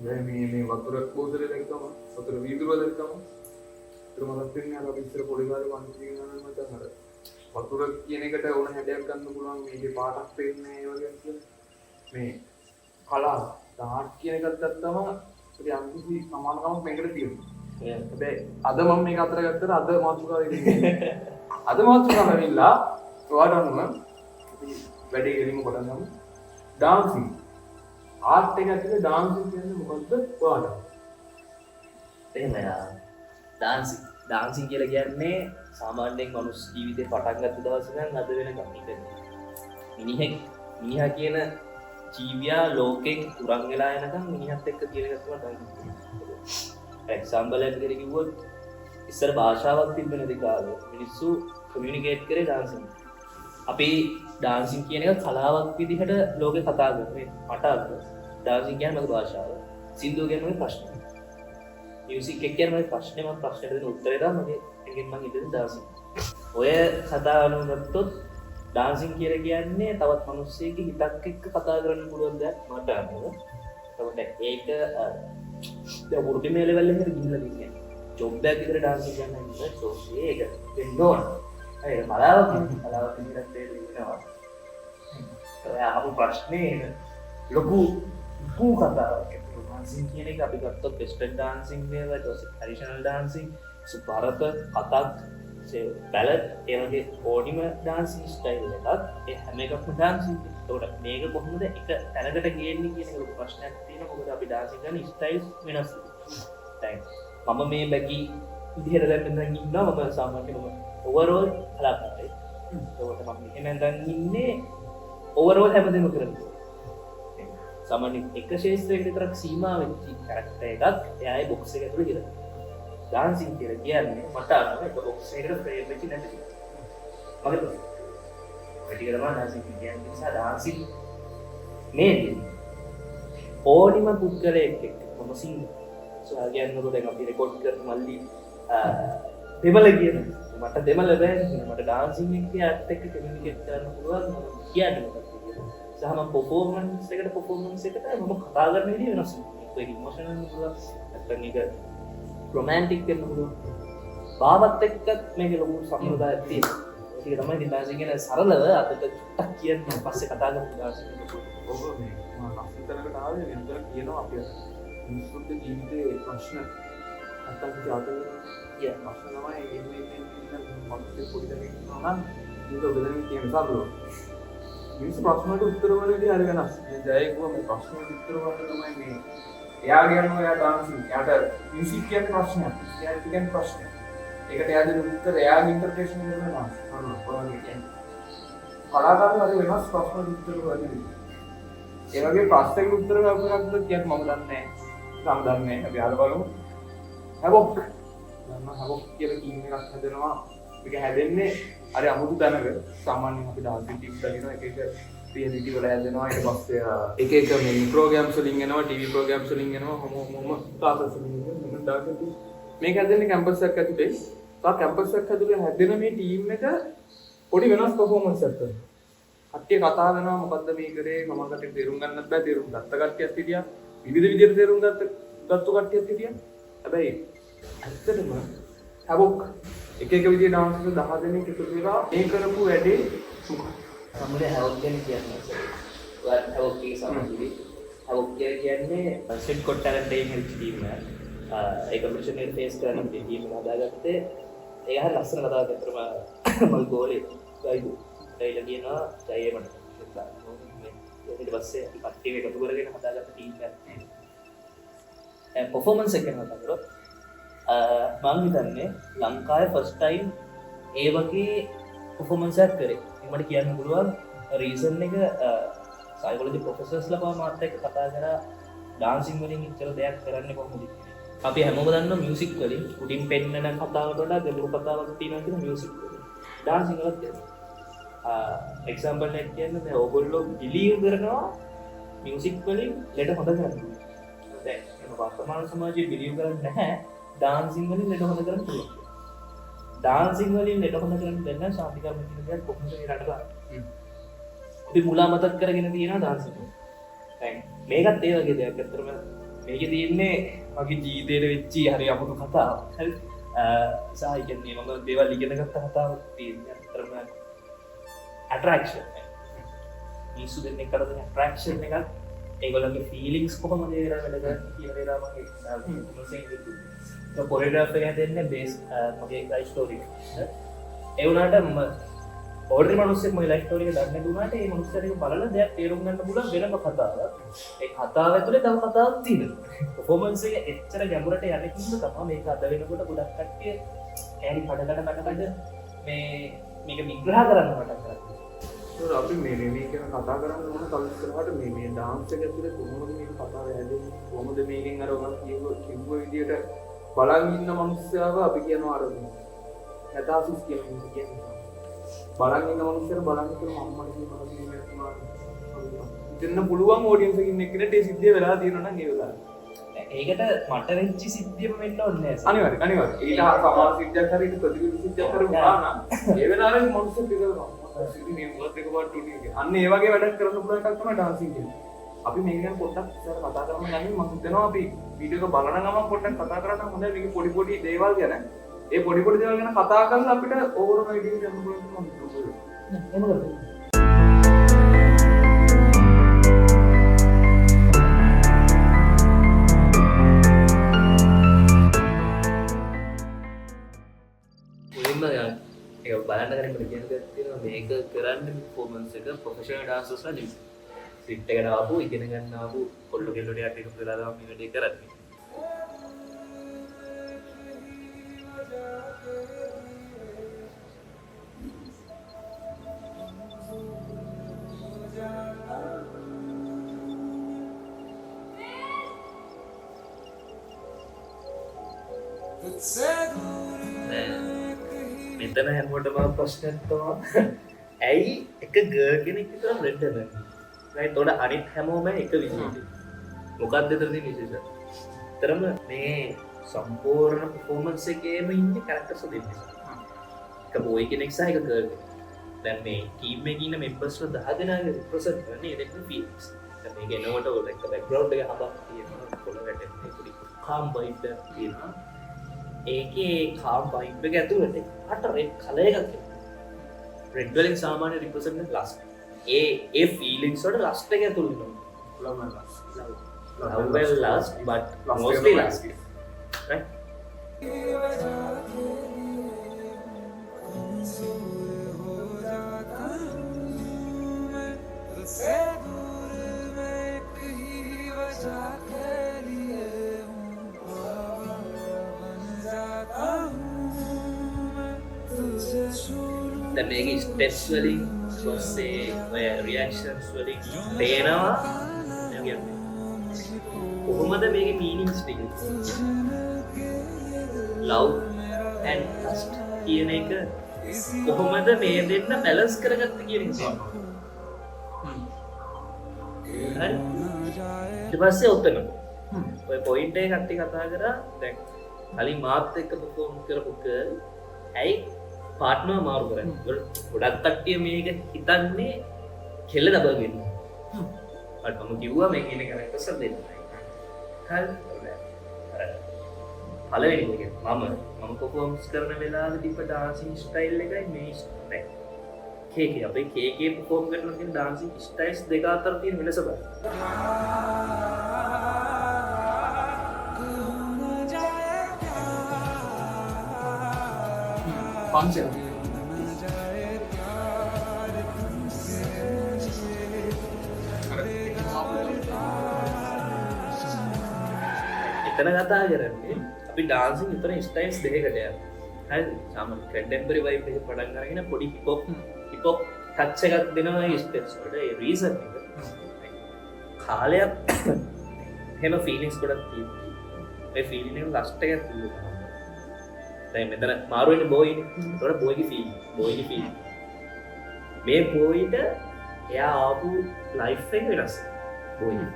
මේ වතුර බෝතලේ දැක්කම වතුර වීදුරුව දැක්කම ඒතර මතක් වෙන්නේ අර අපි ඉස්සර පොඩි කාලේ වන්දි ගණන් මතක් අර වතුර කියන එකට ඕන හැඩයක් ගන්න පුළුවන් මේකේ පාටක් පේන්නේ ඒ වගේ කියලා මේ කලාව ඩාර්ක් කියන එකත් ගත්තම ඒ අන්තිසි සමානකමක් මේකට තියෙනවා. හැබැයි අද මම මේක අතර ගත්තට අද මාතෘකාව ඉන්නේ. අද මාතෘකාව ඇවිල්ලා ඔයාලට අනුව වැඩි ගෙලින්ම පටන් ගමු. ඩාන්සින් ආර්ට් එක ඇතුලේ ඩාන්සින් කියන්නේ මොකද්ද ඔයාලට? එහෙමයි. ඩාන්සින් කියලා කියන්නේ සාමාන්‍යයෙන් මනුස්ස ජීවිතේ පටන් ගත්ත දවසේ ඉඳන් අද වෙනකම් මිනිහා කියන ජීවියා ලෝකෙන් තුරන් වෙලා යනකම් මිනිහත් එක්ක තියෙන එකක් තමයි ඩාන්සින්. එක්සැම්පල් එකකට කිව්වොත් ඉස්සර භාෂාවක් තිබෙන්නේ නැති කාලේ මිනිස්සු කමියුනිකේට් කරේ ඩාන්සින්. අපි ඩාන්සින් කියන එක කලාවක් විදිහට ලෝකේ කතා කරන්නේ. මට ඩාන්සින් කියන්නේ මගේ භාෂාව. සින්දුව කියන්නේ මගේ ප්‍රශ්න. මියුසික් එක කියන්නේ මගේ ප්‍රශ්නේ මම ප්‍රශ්නෙට දෙන උත්තරේ තමයි මගේ එකෙන් මම ඉදිරියට ඩාන්සින්. ඔය කතාව අනුගත්තොත් ඩාන්සින් කියලා කියන්නේ තවත් මිනිස්සෙක්ගේ හිතක් එක්ක කතා කරන්න පුළුවන් දෙයක් මට අනුව. එතකොට ඒක දැන් වෘත්ති මේ ලෙවල් එකට ගිහිල්ලා තියෙන්නේ. ජොබ් එකක් විතර ඩාන්සින් කරන්න ඉන්නේ. සෝ ඒක දෙන්න ඕන. ඒක කලාවක් විදිහට තේරෙනවා. ඒ අහපු ප්‍රශ්නේ ලොකු කතාවක්. ඩාන්සින් කියන එක අපි ගත්තොත් වෙස්ටර්න් ඩාන්සින් වේවා ඊට පස්සේ ට්‍රැඩිෂනල් ඩාන්සින් සුභාරත කතක් බැලට් ඒ වගේ ඕනිම ඩාන්සින් ස්ටයිල් එකක් ඒ හැම එකක්ම ඩාන්සින්. ඒකට මේක කොහොමද එක තැනකට ගේන්නේ කියන එක ලොකු ප්‍රශ්නයක් තියෙනවා. මොකද අපි ඩාන්සින් කරන ස්ටයිල්ස් වෙනස්. දැන් මම මේ බැගි විදිහට දැන් ඉන්නවා. මම සාමාන්‍යයෙන් ඕවරෝල් කලාකාරයෙක්. ඒකට මම මෙහෙම දැන් ඉන්නේ ඕවරෝල් හැමදේම කරන්නේ. සාමාන්‍ය එක ශේෂ්ත්‍රයකට විතරක් සීමා වෙච්ච කැරක්ටර් එකක් එයාගේ බොක්ස් එක ඇතුළේ ඉරලා. ඩාන්සින් කියලා කියන්නේ මට අනුව එක බොක්ස් එකකට ෆ්‍රේම් වෙච්ච නැති එක. මගේ ප්‍රශ්නේ. ඔය ටික තමයි ඩාන්සින් කියන්නේ. නිසා ඩාන්සින් මේ ඕනිම පුද්ගලයෙක් එක්ක මම සිංහ. සෝයා කියනකොට දැන් අපි රෙකෝඩ් කරන මල්ලි දෙමළ කියන මට දෙමළ බෑ. මට ඩාන්සින් එක ඇත් එක්ක කමියුනිකේට් කරන්න පුළුවන් කියන්නේ මොකක්ද කියලා. සහ මම පර්ෆෝමන්ස් එකට මම කතා කරන විදිහ වෙනස් වෙනවා. ඒක ඉමෝෂනල් පුළුවන්. නැත්නම් ඒක රොමැන්ටික් වෙන්න පුළුවන්. භාවත් එක්කත් මේක ලොකු සම්බන්ධතාවයක් තියෙනවා. ඒක තමයි ඩාන්සින් කියන සරලව අතට ටක් කියන්නේ පස්සේ කතා කරමු ඩාන්සින්. ඔබ මේ මම අසුතනකට ආවේ වෙනතර කියනවා අපි මිනිස්සුන්ගේ ජීවිතේ ප්‍රශ්න නැත්තම් ජාතක ප්‍රශ්න තමයි එන්නේ මනුස්ස පොඩි දෙයක් ඉන්නවා නම් ඒක බෙදෙන කියන සරලව. මිනිස්සු ප්‍රශ්න වලට උත්තර වලදී හරි වෙනස්. දැන් ජයකුව මේ ප්‍රශ්න වලට උත්තර වලට තමයි මේ එයා කියනවා එයා ඩාන්සින්. එයාට මියුසික් කියන්නේ ප්‍රශ්නයක්. එයාට කියන්නේ ප්‍රශ්නයක්. ඒකට එයා දෙන උත්තර එයාගේ ඉන්ටර්ප්‍රිටේෂන් එක වෙනස්. කොහොමද කියන්නේ? කලාකාරයෝ හරි වෙනස් ප්‍රශ්න වලට උත්තර වලදී. ඒ වගේ ප්‍රශ්නයකට උත්තර ගන්නවද කියත් මම දන්නේ නැහැ. මම දන්නේ නැහැ. අපි අහලා බලමු. හැබොක්. මම හැබොක් කියලා ටීම් එකක් හදනවා. මේක හැදෙන්නේ අර අමුතු තැනක. සාමාන්‍යයෙන් අපි ඩාන්සින් ටීම් කරගෙන එක රියැලිටි වල හැදෙනවා. ඊට පස්සේ එක මේ ප්‍රෝග්‍රෑම්ස් වලින් එනවා, ටීවී ප්‍රෝග්‍රෑම්ස් වලින් එනවා. මොම ක්ලාසස් වලින් එනවා. ඩාන්සින් ටීම් මේක හැදෙන්නේ කැම්පස් එකක් ඇතුලේ. කැම්පස් එකක් ඇතුලේ හැදෙන මේ ටීම් එක පොඩි වෙනස් පර්ෆෝමන්ස් එකක් කරනවා. කට්ටිය කතා කරනවා මොකද්ද මේ කරේ මම කට්ටිය තේරුම් ගන්නත් බෑ. තේරුම් ගත්ත කට්ටියත් හිටියා. විවිධ විදිහට තේරුම් ගත්තු කට්ටියත් හිටියා. හැබැයි ඇත්තටම හැබොක් එක විදිහට ඩාන්ස් එක 10 දෙනෙක් එකතු වෙලා මේ කරපු වැඩේ මොකක්ද? සම්මුලේ හැවොක් කියන්නේ ඔයාලා හැවොක් කී සම්මුලේ හැවොක් කියන්නේ සෙට් කොට් ටැලන්ට් ටීම් එකක් ටීම් එක. ඒක මිෂනරි ෆේස් කරන ටීම් එක හදාගත්තේ. ඒක හරිය ලස්සන කතාවක් අතරම මල් ගෝලේ ගයිදු. ඒලා කියනවා ජයමඩ. ඊට පස්සේ අපි කට්ටිය එකතු කරගෙන හදාගත්ත ටීම් එකක්. පර්ෆෝමන්ස් එක ගැන කතා කරොත් මම හිතන්නේ ලංකාවේ ෆස්ට් ටයිම් ඒ වගේ පර්ෆෝමන්ස් එකක් කරේ. මට කියන්න පුළුවන් රීසන් එක සයිකොලොජි ප්‍රොෆෙසර්ස්ලා පවා මාත් එක්ක කතා කරා ඩාන්සින් වලින් ඉතල දෙයක් කරන්න කොහොමද කියලා. අපි හැමෝම දන්නවා මියුසික් වලින් උඩින් පෙන්නන කතාවට වඩා ගැඹුරු කතාවක් තියෙනවා කියන මියුසික් වලින්. ඩාන්සින් වලත් තියෙනවා. එක්සැම්පල් එකක් කියන්නේ දැන් ඕගොල්ලෝ බිලීව් කරනවා මියුසික් වලින් ලෙඩ හොඳ කරනවා. දැන් වර්තමාන සමාජයේ බිලීව් කරන්නේ නැහැ ඩාන්සින් වලින් ලෙඩ හොඳ කරන්න පුළුවන්. ඩාන්සින් වලින් ලෙඩ හොඳ කරන්න දෙන්න ශාන්තිකර්ම කියන දේ කොහොමද මේ රටට ආවේ? අපි මුලා මතක් කරගෙන තියෙනවා ඩාන්සින්. දැන් මේකත් ඒ වගේ දෙයක්. අතරම මේක තියන්නේ මගේ ජීතයට වෙච්චි හරි අමුතු කතා සාහිකන්නේ මම දේවල් ඉගෙනගත්ත කතාව තරම ඇටරක්ෂන් මිසු දෙන්න කරද ඇටරක්ෂන් එකත් ඒගොලගේ ෆිලික්ස් කොහම දේරමට කියරමගේ පොරිඩ දෙන්න බේස් මගේ ලයිස්ටෝරිය එවුනාට ඕඩ මනුස්සෙක් ම ලයිස්ටෝරිය දන්න දුනාට ඒ මනුස්සරක බලල දෙයක් තේරුම්ගන්න පුල වෙනම කතාව ඒ කතාව ඇතුළේ තම කතාව තින පොෆෝමන්සේ එච්චර ගැමුරට යනකින්න තම මේ අද වෙනකොට ගොඩක් කට්ටිය ඇනි පඩකට මටකඩ මේක විග්‍රහ කරන්න මටක් කර අපි මේක කතා කරන්න ඕන කල්ස්සරට මේ ඩාන්ස ඇතුලේ කොහොමද මේක කතාව හැදෙන්නේ කොහොමද මේකෙන් අර ඔයා කිව්ව විදියට බලන් ඉන්න මනුස්සයව අපි කියනවා අර ඇතාසිස් කියන්නේ බලන් ඉන්න මනුස්සයර බලන් ඉන්න අම්මට කියනවා දෙන්න පුළුවන් ඔඩියන්ස් එකකින් එක්කෙනෙක් ඒ සිද්ධිය වෙලා තියෙනවා නම් ඒ වෙලාවට ඒකට මට වෙච්ච සිද්ධියම වෙන්න ඕනේ අනිවාර්යයෙන් අනිවාර්යයෙන් ඊට සමාන සිද්ධියක් හරි ප්‍රතිවිරුද්ධ සිද්ධියක් හරි වුණා නම් ඒ වෙලාවේ මනුස්සයෙක් පිළිගන්නවා සිද්ධි නියමවත් එක පාට උනේ අන්න ඒ වගේ වැඩක් කරන්න පුළුවන් එකක් තමයි ඩාන්සින් කියන්නේ අපි මේක ගැන පොඩ්ඩක් ඉස්සර කතා කරමු ගන්නේ මම හිතනවා අපි වීඩියෝ එක බලන ගමන් පොඩ්ඩක් කතා කරන්න හොඳයි මේක පොඩි පොඩි දේවල් ගැන ඒ පොඩි පොඩි දේවල් ගැන කතා කරලා අපිට ඕවර් අයිඩියා ගන්න පුළුවන් මම හිතනවා බලන්න කරන කියනවා මේක කරන්න පොෆෝමන්ස් එක ප්‍රොෆෙෂනල් ඩාන්සර්ස්ලා නෙමෙයි සිට් එකට ආපු ඉගෙන ගන්න ආපු කොල්ල කෙල්ලට යට එකතු වෙලා තමයි මේ වැඩේ කරන්නේ මෙතන හැමෝටම ප්‍රශ්නයක් තමයි ඇයි එක ගර්ල් කෙනෙක් විතර රෙඩ් නැහැ රයිට් උඩ අනිත් හැමෝම එක විදිහට මොකක්ද එතන තියෙන විශේෂය? තරම මේ සම්පූර්ණ පර්ෆෝමන්ස් එකේම ඉන්නේ කැරක්ටර්ස් දෙන්නේ. එක බොයි කෙනෙක් සහ එක ගර්ල් කෙනෙක්. දැන් මේ ටීම් එකේ ඉන්න මෙම්බර්ස්ලා 10 දෙනාගේ රිප්‍රසන්ට් කරන්නේ ඒක ෆීලිංග්ස්. දැන් මේක එනකොට ඔය එක බෑග්ග්‍රවුන්ඩ් එක හදා තියෙනවා කොළ වැටෙන්නේ පොඩි කාම් වයිබ් එකක් තියෙනවා. ඒකේ කාම් වයිබ් එක ඇතුළට අට රෙඩ් කලර් එකක් තියෙනවා. රෙඩ් වලින් සාමාන්‍ය රිප්‍රසන්ට් ලස්ට්. ඒ ෆීලිංග්ස් වලට ලස්ට් එක ඇතුළු වෙනවා. Love and lust, but mostly lust, right? දැන් මේකේ ස්ටෙප්ස් වලින් ඔස්සේ ඔය රියැක්ෂන්ස් වලින් පේනවා කියන්නේ කොහොමද මේකේ මීනින්ග්ස් ටික ලව් ඇන්ඩ් ලස්ට් කියන එක කොහොමද මේ දෙන්න බැලන්ස් කරගත්තේ කියන එක හරි ඊට පස්සේ උත්තර ඔය පොයින්ට් එක කට්ටි කතා කරා දැන් කලින් මාත් එක්ක පර්ෆෝම් කරපු ගර්ල් ඇයි පාර්ට්නර් මාරු කරන්නේ ගොඩක් කට්ටිය මේක හිතන්නේ කෙල්ල ඩබල් වෙන්න මට මම කිව්වා මේක ඉන්නේ කැරක්ටර්ස් දෙන්න හරි පළවෙනි එක මම පර්ෆෝමන්ස් කරන වෙලාවේ දීප ඩාන්සින් ස්ටයිල් එකයි මේ ස්ටයිල් කේකේ අපේ කේකේ පර්ෆෝම් කරන කෙන ඩාන්සින් ස්ටයිල්ස් දෙක අතර තියෙන වෙනස බලන්න ෆන්ක්ෂන් එතන කතා කරන්නේ අපි ඩාන්සින් විතර ස්ටයිල්ස් දෙකකට යනවා. හරි සාමාන්‍ය කන්ටෙම්පරරි වයිබ් එක පටන් අරගෙන පොඩි හිපොප් ටච් එකක් දෙනවා ඒ ස්ටෙප්ස් වලට. ඒ රීසන් එක කාලයක් හැම ෆීලිංග්ස් ගොඩක් තියෙනවා. ඒ ෆීලිංග් එක ලස්ට් එකක් තියෙනවා. දැන් මෙතන මාරු වෙන්නේ බෝයිනේ. ඒතකොට බෝයිගේ ෆීලිංග්. මේ බෝයිට එයා ආපු ලයිෆ් එක වෙනස්. බෝයි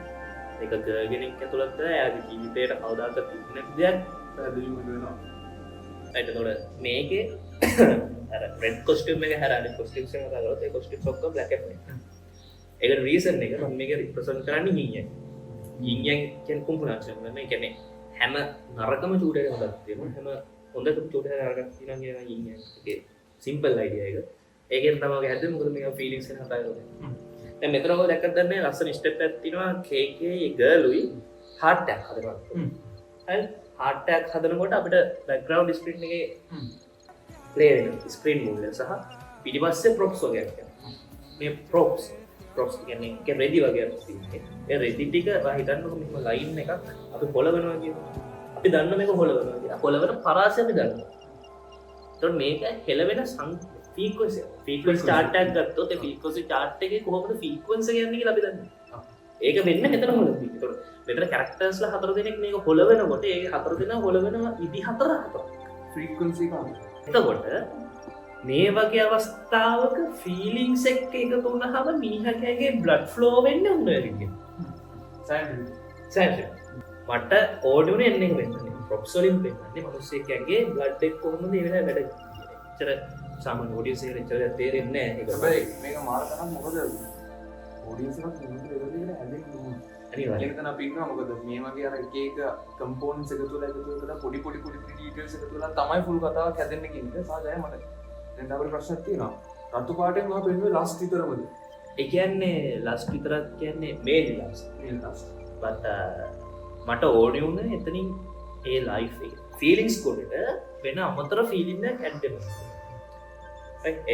එක ගර්ල් කෙනෙක් ඇතුළත එයාගේ ජීවිතේට කවදාකවත් තිබුණ දෙයක් පැහැදිලිව වෙනවා. එතකොට මේකේ අර රෙඩ් කොස්ටියුම් එක හැර අනිත් කොස්ටියුම්ස් එක ගලවලා ඒ කොස්ටියුම්ස් ඔක්කොම බ්ලැක් ඇන්ඩ් වයිට්. ඒකට රීසන් එක මම මේක රිප්‍රසන්ට් කරන්නේ මීයයි. ඊංයන් කියන කුම්පුනාචන මේ කියන්නේ හැම නරකම චූටයක හොඳක් තියෙනවා හැම හොඳටම චූටයක නරකක් තියෙනවා කියන ඊංයන්ගේ සිම්පල් අයිඩියා එක. ඒකෙන් තමයි හැදෙන්නේ මොකද මේක ෆීලිංග්ස් එක හදාගන්න. දැන් මෙතන ඔය දැක්කද දන්නේ ලස්සන ස්ටෙප් එකක් තියෙනවා KK ගර්ලුයි heart attack හදනවා. හරි heart attack හදනකොට අපිට background screen එකේ play වෙන screen mood එක සහ පිටිපස්සේ props වගේ එකක්. මේ props කියන්නේ රෙදි වගේ තියෙන්නේ. ඒ රෙදි ටික හිතන්නකො මෙහෙම ලයින් එකක් අපි පොළවනවා කියනවා. අපි දන්න මේක පොළවනවා කියලා. පොළවන පරාසය අපි දන්නවා. ඒතකොට මේක හෙලවෙන ෆ්‍රීකවෙන්සි chart එකක් ගත්තොත් ඒ ෆ්‍රීකවෙන්සි chart එකේ කොහොමද ෆ්‍රීකවෙන්සි යන්නේ කියලා අපි දන්නවා. ඒක වෙන්නේ මෙතන හොලදී. ඒතකොට මෙතන කැරක්ටර්ස්ලා 4 දෙනෙක් මේක හොලවෙනකොට ඒ 4 දෙනා හොලවෙන ඉදි 4 ෆ්‍රීකවෙන්සි එක. එතකොට මේ වගේ අවස්ථාවක ෆීලිංග්ස් එක්ක එකතු වුණාම මිනිහකගේ බ්ලඩ් ෆ්ලෝ වෙන්නේ උඩරින්. සෑන්ඩ් මට ඕඩියුනේ එන්නේ වෙන්නේ. ප්‍රොප්ස් වලින් වෙන්නේ මිනිස්සෙක්ගේ බ්ලඩ් එක කොහොමද ඒ වෙලාවේ වැඩ කරන්නේ. එච්චර සාමාන්‍ය ඔඩියන්ස් එකට එච්චර තේරෙන්නේ නැහැ. ඒක හැබැයි මේක මාර තරම් මොකද ඔඩියන්ස් එකක් මොකද වෙන්නේ හැදෙන්නේ. අනිවාර්යයෙන් ඒක තමයි අපි ඉන්නවා මොකද මේ වගේ අර එක එක කම්පෝනන්ට්ස් එකතු වෙලා පොඩි ඩීටේල්ස් එකතු වෙලා තමයි ෆුල් කතාවක් හැදෙන්නේ කියන එක සාජය මට දැන් අපේ ප්‍රශ්නයක් තියෙනවා. රතු පාටෙන් මම පෙන්නුවේ ලාස්ට් විතරමද? ඒ කියන්නේ ලාස්ට් විතරක් කියන්නේ මේල් ලාස්ට්. but මට ඕනේ වුණේ එතනින් ඒ ලයිෆ් එක ෆීලිංග්ස් කොටට වෙන අමතර ෆීලිංග් එකක් ඇඩ් වෙනවා.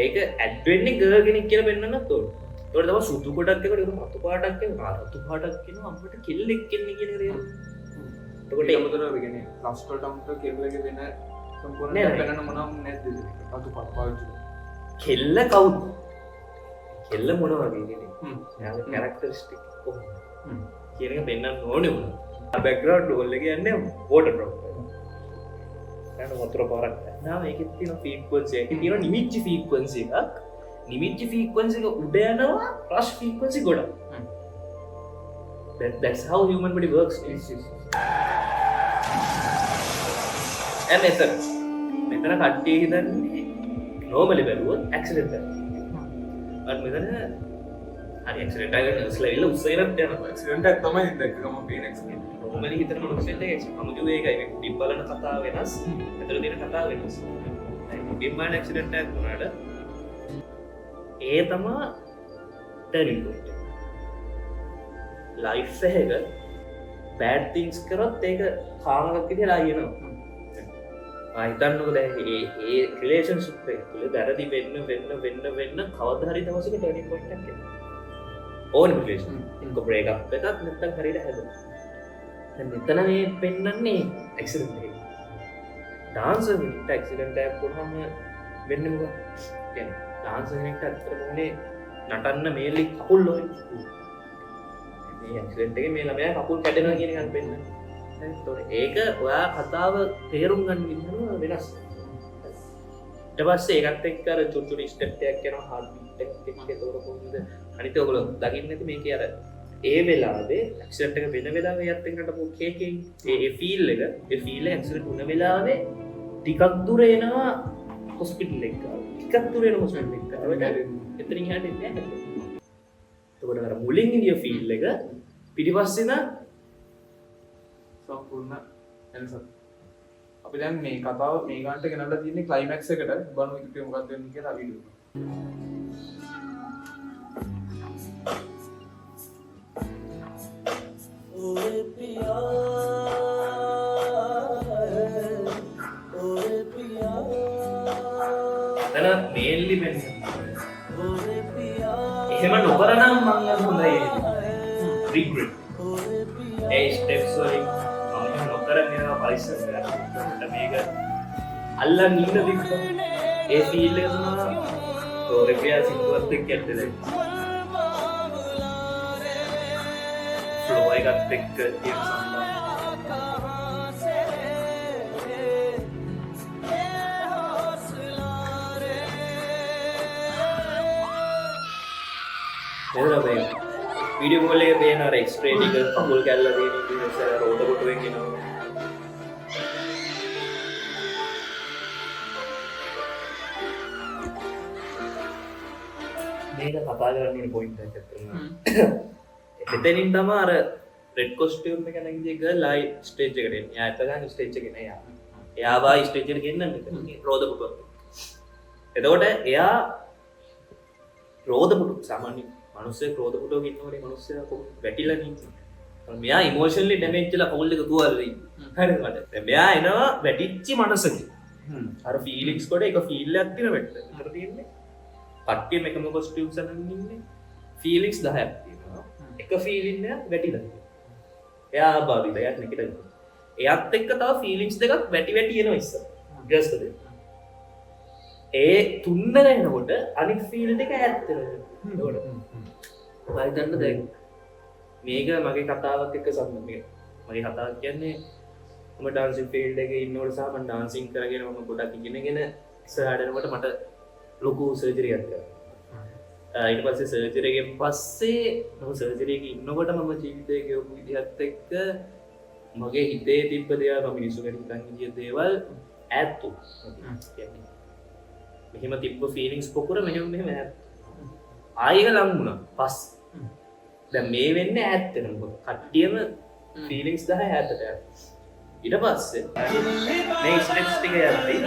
ඒක ඇඩ් වෙන්නේ ගර්ල් කෙනෙක් කියලා පෙන්වන්නත් ඕනේ. ඒකට තමයි සුදු කොටක් එකට ඒක රතු පාටක් එනවා. රතු පාටක් කියනවා අපිට කෙල්ලෙක් ඉන්නේ කියන එක තේරෙනවා. එතකොට ඒ අමතරව කියන්නේ ලාස්ට් වලට අමතරව කෙල්ලගේ වෙන කම්පෝනන්ට් එකක් වෙනන මොනවද නැද්ද? රතු පාට පාවිච්චි කෙල්ල කවුද? කෙල්ල මොන වගේ කෙනෙක්? එයාගේ කැරක්ටරිස්ටික් කොහොමද? කියන එක පෙන්වන්න ඕනේ වුණා. බෑග්ග්‍රවුන්ඩ් රෝල් එක කියන්නේ වෝටර් ඩ්‍රොප්. යන වතුර පාරක් ගන්නවා. ඒකෙත් තියෙන ෆ්‍රීකවෙන්සි එක. ඒකේ තියෙන නිමිච්ච ෆ්‍රීකවෙන්සි එකක්. නිමිච්ච ෆ්‍රීකවෙන්සි එක උඩ යනවා රෂ් ෆ්‍රීකවෙන්සි ගොඩක්. That's how human body works. And මෙතන කට්ටිය හිතන්නේ normally බැලුවොත් accident එකක්. අර මෙතන හරි accident එකක් නර්ස්ලා ඉල්ල උස්සේරත් යනවා. ඇක්සිඩන්ට් එකක් තමයි දැක්කම පේන ඇක්සිඩන්ට්. normally හිතන මොනක්ද ඒක අමුතු ඒකයි මේ කුඩි බලන කතාව වෙනස්. මෙතන තියෙන කතාව වෙනස්. බිම්මාන accident එකක් වුණාට ඒ තමයි turning point. life එක bad things කරොත් ඒක කාමයක් විදිහට ආයෙනවා. හිතන්නක දැන් ඒ රිලේෂන්ෂිප් එක තුළ වැරදි වෙන්න කවදා හරි දවසක ටර්නින් පොයින්ට් එකක් එනවා. ඕන රිලේෂන් එක බ්‍රේක් අප් එකක් නැත්තම් හරියට හැදෙනවා. දැන් මෙතන මේ පෙන්නන්නේ ඇක්සිඩන්ට් එක. ඩාන්සර් කෙනෙක්ට ඇක්සිඩන්ට් එකක් වුණාම වෙන්නේ මොකක්ද? කියන්නේ ඩාන්සර් කෙනෙක්ට අත්‍තරම උනේ නටන්න මේලි කකුල් ලොයි. මේ ඇක්සිඩන්ට් එකේ මේ ළමයා කකුල් කැඩෙනවා කියන එකක් පෙන්නන්නේ. ඒක ඔයා කතාව තේරුම් ගන්න විදිහ වෙනස්. ඊට පස්සේ ඒකත් එක්ක අර චුට්ටුටි ස්ටෙප් එකක් යනවා හાર્ට් බීට් එකක් එක්ක ඒක කොහොමද අනිත් ඔයගොල්ලෝ දකින්න නැති මේකේ අර ඒ වෙලාවේ ඇක්සිඩන්ට් එක වෙන වෙලාවේ යත් එක්කට පො කේකේ ඒ ෆීල් එක ඇක්සිඩන්ට් වුණ වෙලාවේ ටිකක් දුර එනවා හොස්පිටල් එක. ටිකක් දුර එන හොස්පිටල් එක. එතනින් එහාට එන්නේ නැහැ. එතකොට අර මුලින් ඉඳිය ෆීල් එක පිටිපස්සේ නම් සම්පූර්ණ එනසත් අපි දැන් මේ කතාව මේ ගානට ගෙනල්ලා තියෙන්නේ ක්ලයිමැක්ස් එකට බලමු ඉතින් මොකක්ද වෙන්නේ කියලා වීඩියෝ ओए पिया ओए पिया එතන මේල්ලි වෙන්න ओए पिया එහෙම නොකරනම් මං අර හොඳයි රිග්‍රෙට් ඒ ස්ටෙප්ස් වලින් මම නොකර මේවා පරිස්සම් කරලා මේක අල්ලන් ඉන්න දික්ක ඒ ෆීල් එක තමයි රෙපියා සිතුවත් එක්ක ඇත්තද ෆ්ලෝ එකත් එක්ක තියෙන සම්බන්ධය वीडियो कॉल ले देना रे एक्सट्रा टिक कबूल कर ला देनी कि सर रोड को टवेंगे ना මේක කතා කරන්න පොයින්ට් එකක් තියෙනවා. එතනින් තමයි අර රෙඩ් කොස්ටියම් එක නැගිටි ගර්ල් ආයි ස්ටේජ් එකට එන්නේ. එයා ඇත්තගන්න ස්ටේජ් එකේ නෑ යා. එයා වායි ස්ටේජ් එකට ගෙන්නන්න මෙතන රෝද පුටුව. එතකොට එයා රෝද පුටුව සාමාන්‍ය මිනිස්සේ රෝද පුටුවක ඉන්නකොට මිනිස්සයා කොහොමද වැටිලා ඉන්නේ. මෙයා ඉමෝෂනලි ඩැමේජ් වෙලා කවුල් එක දුවලා ඉන්නේ. හරිද මට? දැන් මෙයා එනවා වැටිච්ච මනසකින්. අර ෆීලිංග්ස් කොට එක ෆීල් එකක් තියෙන වෙට්ට. විතර තියෙන්නේ. කට්ටියම එකම කොස්ටියුම්ස් අරන් ඉන්නේ. ෆීලිංග්ස් 10ක් තියෙනවා. එක ෆීලින් එකක් වැටිලා තියෙනවා. එයා බාවිද එයාත් නෙකිට. එයාත් එක්ක තව ෆීලිංග්ස් දෙකක් වැටි එනවා ඉස්සර. ගස්ත දෙක. ඒ තුන්දෙන එනකොට අනිත් ෆීල් දෙක ඈත් වෙනවා. ඒකට. වයිදන්න දැන් මේක මගේ කතාවක් එක්ක සම්බන්ධයි. මගේ කතාවක් කියන්නේ මම ඩාන්සින් ෆීල්ඩ් එකේ ඉන්නකොට සහ මම ඩාන්සින් කරගෙන මම ගොඩක් ඉගෙනගෙන ඉස්සරහට යනකොට මට ලොකු සර්ජරි එකක් කරා. ඊට පස්සේ සර්ජරි එකෙන් පස්සේ මම සර්ජරි එකේ ඉන්නකොට මම ජීවිතේ ගෙවපු විදිහත් එක්ක මගේ හිතේ තිබ්බ දේවල් මම මිනිස්සු ගැන හිතන් ගිය දේවල් ඈත් වුණා. මෙහෙම තිබ්බ ෆීලිංග්ස් පොකුර මෙහෙම ඈත්. ආයෙක ලඟ වුණා. දැන් මේ වෙන්නේ ඈත් වෙනවා. කට්ටියම ෆීලිංග්ස් 10 ඈතට යනවා. ඊට පස්සේ මේ ස්ටෙප්ස් ටික යද්දී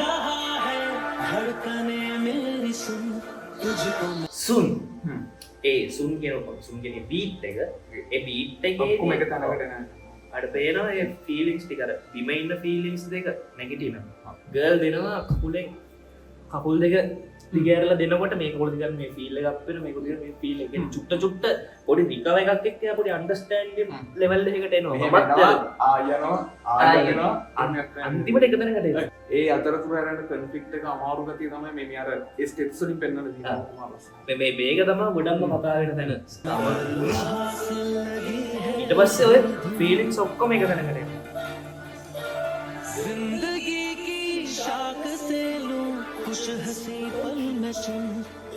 සුන් සුන් කියන බීට් එක ඒ බීට් එකේ ඔක්කොම එක තැනකට නෑ. අර පේනවා ඒ ෆීලිංග්ස් ටික අර බිම ඉන්න ෆීලිංග්ස් දෙක නැගිටිනවා. ගර්ල් දෙනවා කකුල් දෙක දිගෑරලා දෙනකොට මේක පොඩි දිගට මේ ෆීල් එකක් වෙන මේක දිගට මේ ෆීල් එක කියන්නේ චුට්ට පොඩි රිකව එකක් එක්ක යා පොඩි අන්ඩර්ස්ටෑන්ඩින් ලෙවල් එකකට එනවා. ආයනවා අන්තිමට එක තැනකට එනවා. ඒ අතරතුර හැරෙන කන්ෆ්ලික්ට් එක අමාරු ගතිය තමයි මේ අර ඒ ස්ටෙප්ස් වලින් පෙන්වන්න තියෙනවා. මේ මේක තමයි ගොඩක්ම කතා වෙන තැන. ඊට පස්සේ ඔය ෆීලිංග්ස් ඔක්කොම එක තැනකට එනවා. जिंदगी की शाख से लूं खुश हंसी पल में सुन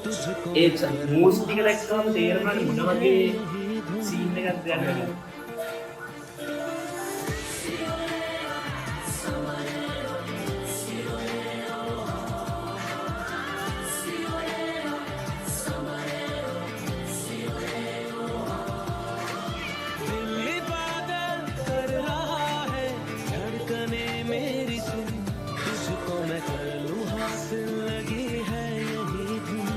तुझको ඒ මූව්ස් ටික දැක්කම තේරෙනවා මොන වගේ සීන් එකක්ද යන්නේ. दिल्ली बादल कर रहा है धड़कने मेरी सुन तुझको मैं कर लूं हासिल लगी है यही धुन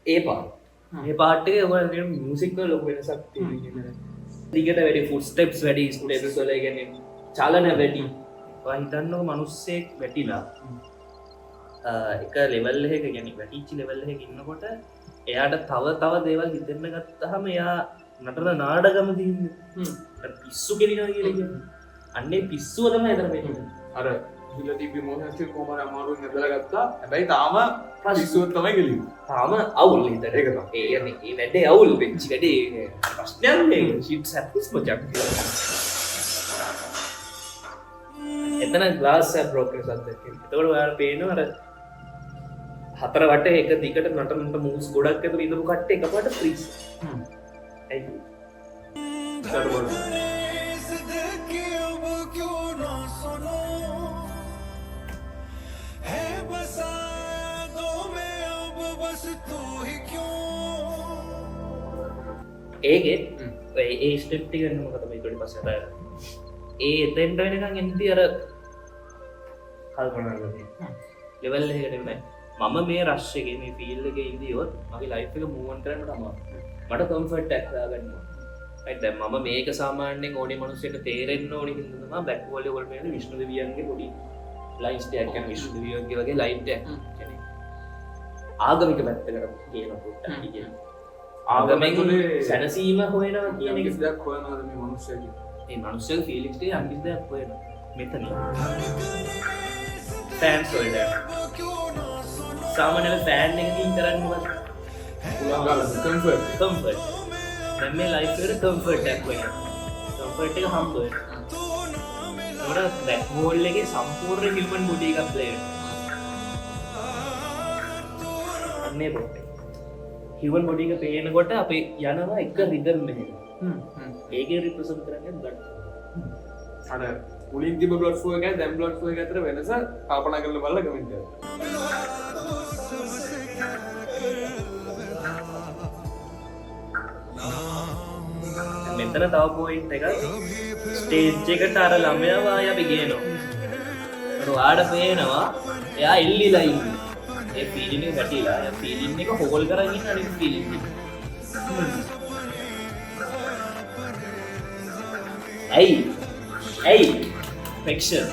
ඒ පාට් එක ඔයගොල්ලෝ කියන මියුසික් වල ලොකු වෙනසක් තියෙනවා. දිගට වැඩි ෆුට් ස්ටෙප්ස් වැඩි ස්ටෙප්ස් වල කියන්නේ චලන වැඩි. ඔයා හිතන්නකො මිනිස්සෙක් වැටිලා එක ලෙවල් එකක කියන්නේ වැටිච්ච ලෙවල් එකක ඉන්නකොට එයාට තව දේවල් හිතෙන්න ගත්තාම එයා නටන නාඩගම දින්නේ. පිස්සු කෙලිනවා කියලා කියන්නේ. අන්නේ පිස්සුව තමයි එතන වෙන්නේ. අර හිල තිබ්බ මොහොතේ කොහමද අමාරුවෙන් නැදලා ගත්තා. හැබැයි තාම පිස්සුව තමයි ගෙලින්නේ. තාම අවුල් හිතට. ඒක තමයි. ඒ කියන්නේ මේ වැඩේ අවුල් වෙච්ච වැඩේ ප්‍රශ්නයක් නේ. shit happens මචං. එතන glass එක broken සද්දයක්. ඒතකොට ඔයාලා පේනවා අර හතර වටේ එක දිගට නටනට moves ගොඩක් ඇතුළේ ඉඳපු කට්ටිය එකපාරට freeze. ඇයි? ඒකේ ඒ ස්ටෙප් ටික ගන්න මොකද මේ ඊට පස්සේ අර ඒ එතෙන්ට වෙනකන් එන්ටි අර කල්පනා කරන්නේ ලෙවල් එකකට එන්නේ මම මේ රෂ් එකේ මේ ෆීල් එකේ ඉඳියොත් මගේ ලයිෆ් එක මූව් ඔන් කරන්න තමයි මට කම්ෆර්ට් එකක් හොයාගන්න ඕනේ right දැන් මම මේක සාමාන්‍යයෙන් ඕනේ මිනිස්සුන්ට තේරෙන්න ඕනේ හින්දා තමයි බෑක් වෝල් එක වල මේ විෂ්ණු දෙවියන්ගේ පොඩි ලයින්ස් ටිකක් කියන්නේ විෂ්ණු දෙවියන්ගේ වගේ ලයින් එකක් කියන්නේ ආගමික පැත්තකට කියන පොඩ්ඩක් කියන්නේ ආගමෙන් සැනසීම හොයනවා කියන එක දෙයක් හොයනවාද මේ මිනිස්සුන්ගේ මේ මිනිස්සුන්ගේ ෆීලිංග්ස් ටික අනිත් දෙයක් හොයනවා මෙතන ෆෑන්ස් වලට සාමාන්‍යයෙන් ෆෑන් එකකින් කරන්නේ මොකද කම්ෆර්ට් දැන් මේ ලයිෆ් එකට කම්ෆර්ට් එකක් වෙනවා කම්ෆර්ට් එක හම්බ වෙනවා ඒකට බෑක් වෝල් එකේ සම්පූර්ණ හියුමන් බොඩි එකක් ප්ලේ වෙනවා අන්නේ පොටේ හියුමන් බොඩි එක පේනකොට අපි යනවා එක රිද්ම් එකකට ඒකේ රිප්‍රසන්ට් කරන්නේ බ්ලඩ් අර මුලින් තිබ්බ බ්ලඩ් ෆ්ලෝ එකයි දැන් බ්ලඩ් ෆ්ලෝ එක අතර වෙනස කල්පනා කරලා බලලා කමෙන්ට් කරන්න. මෙතන තව පොයින්ට් එක ස්ටේජ් එකට අර ළමයාව ආය අපි ගේනවා. ඔයාට පේනවා එයා එල්ලිලා ඉන්නේ. ඒ ෆීලින් එක වැටිලා. ඒ ෆීලින් එක හොල් කරගෙන ඉන්න අනිත් ෆීලින් එක. ඇයි ෆික්ෂන්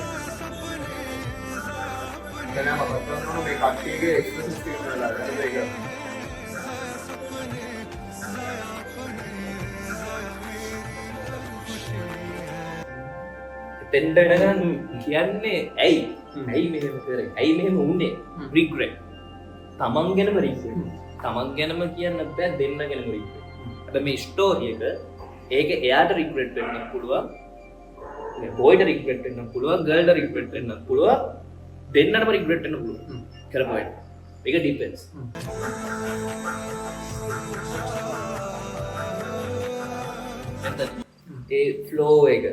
දැන් මම කරනවා මේ කට්ටියගේ එක්ස්ප්‍රෙෂන්ස් තියෙනවා ඒක එතෙන්ට එනකන් කියන්නේ ඇයි මෙහෙම කරේ? ඇයි මෙහෙම වුනේ? රිග්‍රෙට්. තමන් ගැනම රිග්‍රෙට්. තමන් ගැනම කියන්න බෑ දෙන්න ගැනම රිග්‍රෙට්. හැබැයි මේ ස්ටෝරි එක ඒක එයාට රිග්‍රෙට් වෙන්න පුළුවන්. මේ බොයිට රිග්‍රෙට් වෙන්න පුළුවන්, ගර්ල්ට රිග්‍රෙට් වෙන්න පුළුවන්. දෙන්නටම රිග්‍රෙට් වෙන්න පුළුවන්. කරපු වැඩ. ඒක ඩිපෙන්ඩ්ස්. ඒ ෆ්ලෝ එක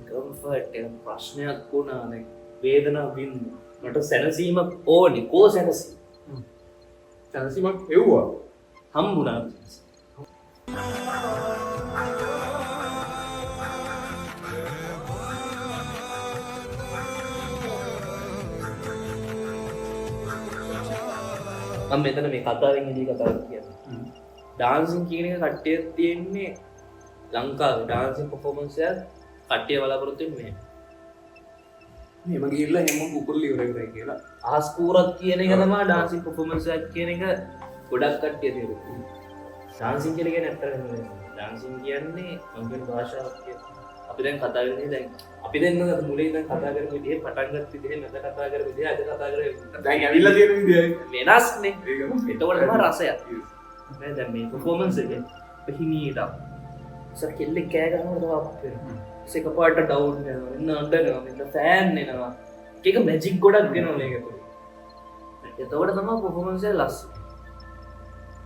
කම්ෆර්ට් එක ප්‍රශ්නයක් වුණා නේ වේදනාව විඳ මට සැනසීමක් ඕනේ කෝ සැනසීමක් එව්වා හම්බුණා මම මෙතන මේ කතාවෙන් ඉදී කතාවක් කියන්නේ ඩාන්සින් කියන එක කට්ටිය තියෙන්නේ ලංකාවේ ඩාන්සින් පර්ෆෝමන්ස් එක කට්ටිය බලාපොරොත්තු වෙන්නේ මෙහෙම ගිහිල්ලා හැම කුකුල්ලි ඉවර කරයි කියලා ආස්කූරක් කියන එක තමයි ඩාන්සින් පර්ෆෝමන්ස් එකක් කියන එක ගොඩක් කට්ටිය තේරුම් ඩාන්සින් කියලා කියන්නේ ඇත්තටම ඩාන්සින් කියන්නේ මංගල භාෂාවක් කියන්නේ අපි දැන් කතා කරන්නේ දැන් අපි දෙන්න මුලින් දැන් කතා කරපු විදිහේ පටන් ගත්ත විදිහේ නැත කතා කරපු විදිහේ අද කතා කරේ දැන් ඇවිල්ලා තියෙන විදිහයි වෙනස්නේ එතකොට තමයි රසයක් නේද දැන් මේ පර්ෆෝමන්ස් එකේ හිමීට සර් කෙල්ල කෑ ගහනවා තමයි අපේ එකපාරට ඩවුන් වෙනවා එන්න අඬනවා මෙන්න ෆෑන් එනවා එක මැජික් ගොඩක් වෙනවා මේක තුල එතකොට තමයි පර්ෆෝමන්ස් එක ලස්සන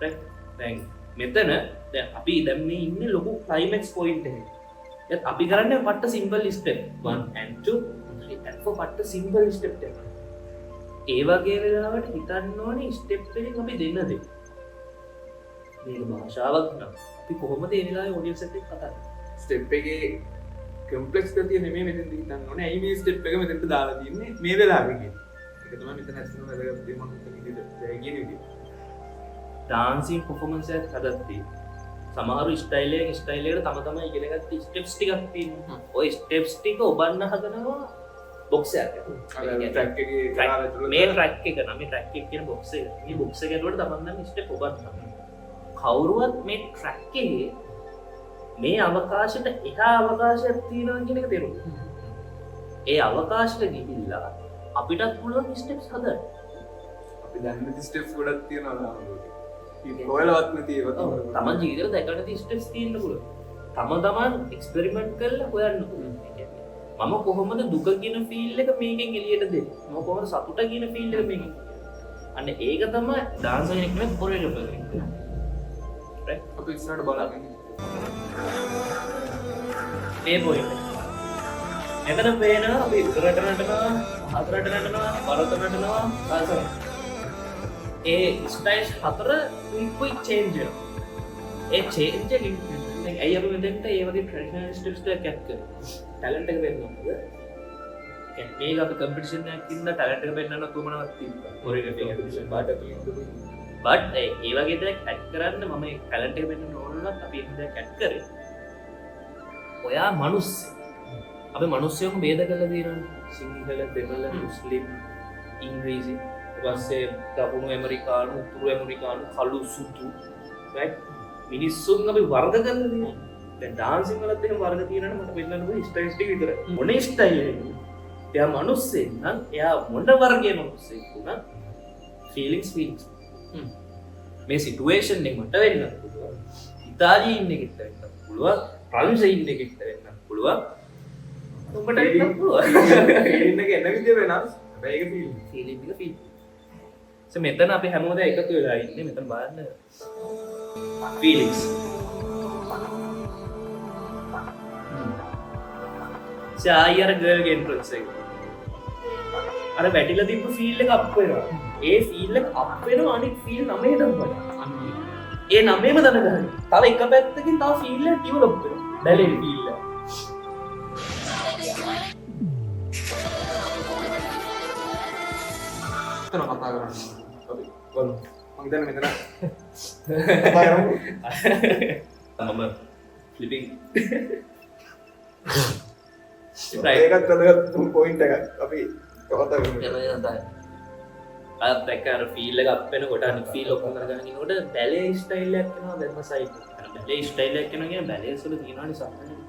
රයිට් දැන් මෙතන දැන් අපි දැන් මේ ඉන්නේ ලොකු ක්ලයිමැක්ස් පොයින්ට් එකේ ඒත් අපි කරන්නේ පට්ට සිම්පල් ස්ටෙප් 1 and 2 3 and 4 පට්ට සිම්පල් ස්ටෙප් එක ඒ වගේ වෙලාවට හිතන්න ඕනේ ස්ටෙප් එකෙන් අපි දෙන්න දෙන්න මේක භාෂාවක් නම් අපි කොහොමද ඒ වෙලාවේ ඔඩියන්ස් එක්ක කතා කරන්නේ ස්ටෙප් එකේ කම්ප්ලෙක්ස් ගතිය නෙමෙයි මෙතෙන්ද හිතන්න ඕනේ ඇයි මේ ස්ටෙප් එක මෙතෙන්ට දාලා තියන්නේ මේ වෙලාවේ කියන්නේ ඒක තමයි මෙතන ඇත්තටම වැදගත් දේ මම හිතන විදිහට කියන විදිහ ඩාන්සින් පර්ෆෝමන්ස් එකක් හදද්දී සමහරු ස්ටයිල් එකට තම තමයි ඉගෙන ගත්ත ස්ටෙප්ස් ටිකක් තියෙනවා ඔය ස්ටෙප්ස් ටික ඔබන්න හදනවා බොක්ස් එකක් ට්‍රැක් එකේ මේ ට්‍රැක් එක නම් මේ ට්‍රැක් එක කියන බොක්ස් එක මේ බොක්ස් එක ඇතුළට තමන් නම් ස්ටෙප් ඔබන්න කවුරුවත් මේ ට්‍රැක් එකේ මේ අවකාශයට එහා අවකාශයක් තියෙනවා කියන එක තේරුම් ඒ අවකාශයට ගිහිල්ලා අපිටත් පුළුවන් ස්ටෙප්ස් හදන්න අපි දන්නේ ස්ටෙප්ස් ගොඩක් තියෙනවා ඔයාලවත් නැති ඒවා තමන් ජීවිතේට දැකලා නැති ස්ටෙප්ස් තියෙන්න පුළුවන් තමන් එක්ස්පෙරිමන්ට් කරලා හොයන්න පුළුවන් මම කොහොමද දුක කියන ෆීල් එක මේකෙන් එළියට දෙන්නේ මම කොහොමද සතුට කියන ෆීල් එක මේකෙන් අන්න ඒක තමයි ඩාන්ස් කෙනෙක් නෙමෙයි කොරියෝග්‍රාෆර් කෙනෙක් අපි ඉස්සරහට බලන්න මේ පොයින්ට් එතන පේනවා අපි උඩරට නටනවා හතරට නටනවා පරත නටනවා සාසන ඒ ස්ටයිල්ස් හතර ක්වික් චේන්ජ් වෙනවා ඒ චේන්ජ් එකෙන් දැන් ඇයි අපි මෙතෙන්ට ඒ වගේ ට්‍රැඩිෂනල් ස්ටෙප්ස් ටික කැප් කරේ ටැලන්ට් එක වෙන්න ඕනද මේක අපි කම්පිටිෂන් එකක් ඉන්න ටැලන්ට් එක වෙන්නන්න තුමනක් තිබ්බා කොරියෝග්‍රාෆි කම්පිටිෂන් බාට බට් ඒ වගේ දෙයක් ඇඩ් කරන්න මම ටැලන්ට් එක වෙන්න ඕන නම් අපි ඒක දෙයක් ඇඩ් කරේ ඔයා මනුස්ස අපි මනුස්සයෝම ભેද කරලා තියෙනවා සිංහල දෙමළ මුස්ලිම් ඉංග්‍රීසි ඊපස්සේ දකුණු ඇමරිකානු උතුරු ඇමරිකානු කළු සුදු රයිට් මිනිස්සුන් අපි වර්ග කරලා තියෙනවා දැන් ඩාන්සින් වලත් එහෙම වර්ග තියෙනවනේ මට වෙන්නන්න ඕනේ ස්ටයිල්ස් ටික විතරයි මොනේ ස්ටයිල් එක එයා මනුස්සෙක් නම් එයා මොන වර්ගයේ මනුස්සෙක් වුණත් ෆීලිංග්ස් මේ සිටුේෂන් එක මට වෙන්න පුළුවන් ඉතාලියේ ඉන්න කෙනෙක්ට වෙන්න පුළුවන් ප්‍රංශයේ ඉන්න කෙනෙක්ට වෙන්න පුළුවන් උඹට වෙන්න පුළුවන් ෆීලින් එක එන විදිය වෙනස් හැබැයි ඒක ෆීලිං එක ෆීල් මෙතන අපි හැමෝම දැන් එකතු වෙලා ඉන්නේ මෙතන බලන්න ෆීලිංග්ස් සායි අර ගර්ල් ගෙන්ට්‍රන්ස් එක අර වැටිලා තිබ්බ ෆීල් එක අප් වෙනවා ඒ ෆීල් එක අප් වෙනවා අනිත් ෆීල් 9ටම බලන්න ඒ 9ම දන ගන්න තව එක පැත්තකින් තව ෆීල් එක ඩෙවලොප් වෙනවා බැලේ ෆීල් එක. එතන කතා කරන්නේ අපි බලමු මම දැන් මෙතන කතා කරමු මම ෆ්ලිපින් ඒකත් වැදගත් පොයින්ට් එකක් අපි කතා කරමු අත් දැක්කර ෆීල් එක අප් වෙනකොට අනිත් ෆීල් ඔක්කොම කරගෙන ඉනකොට බැලේ ස්ටයිල් එකක් වෙනවා දැන්ම සයිඩ් එක. බැලේ ස්ටයිල් එකක් වෙනවා කියන්නේ බැලේස් වල තියෙනවානේ සම්පූර්ණ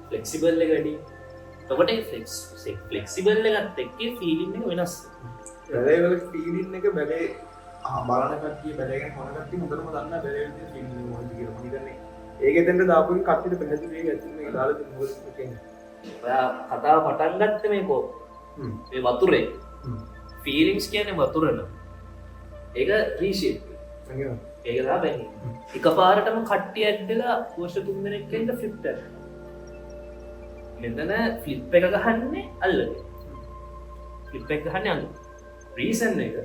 ෆ්ලෙක්සිබල් එක වැඩි. එතකොට ඒ ෆ්ලෙක්සිබල් එකත් එක්ක ෆීලිං එක වෙනස්. බැලේ වල ෆීලින් එක බැලේ බලන කට්ටිය බැලේ ගැන මොන කට්ටිය හොඳටම දන්නා බැලේ වල ෆීලින් එක මොකද කියලා. මම හිතන්නේ ඒකෙන් දාපුවම කට්ටියට පැහැදිලි වෙයි ඇතුළේ මේ දාලා තියෙන මොකද කියන්නේ. ඔයා කතාව පටන් ගත්තේ මේකෝ. මේ වතුරේ. ෆීලිංස් කියන්නේ වතුරන. ඒක රීෂේප්. ඒක තමයි බැන්නේ. එකපාරටම කට්ටිය ඇද්දලා වර්ෂ 3 දිනක් ඉඳන් ෆ්ලිප් කරනවා. මෙතන ෆ්ලිප් එක ගහන්නේ අල්ලගෙන. ෆ්ලිප් එක ගහන්නේ අල්ලගෙන. රීසන් එක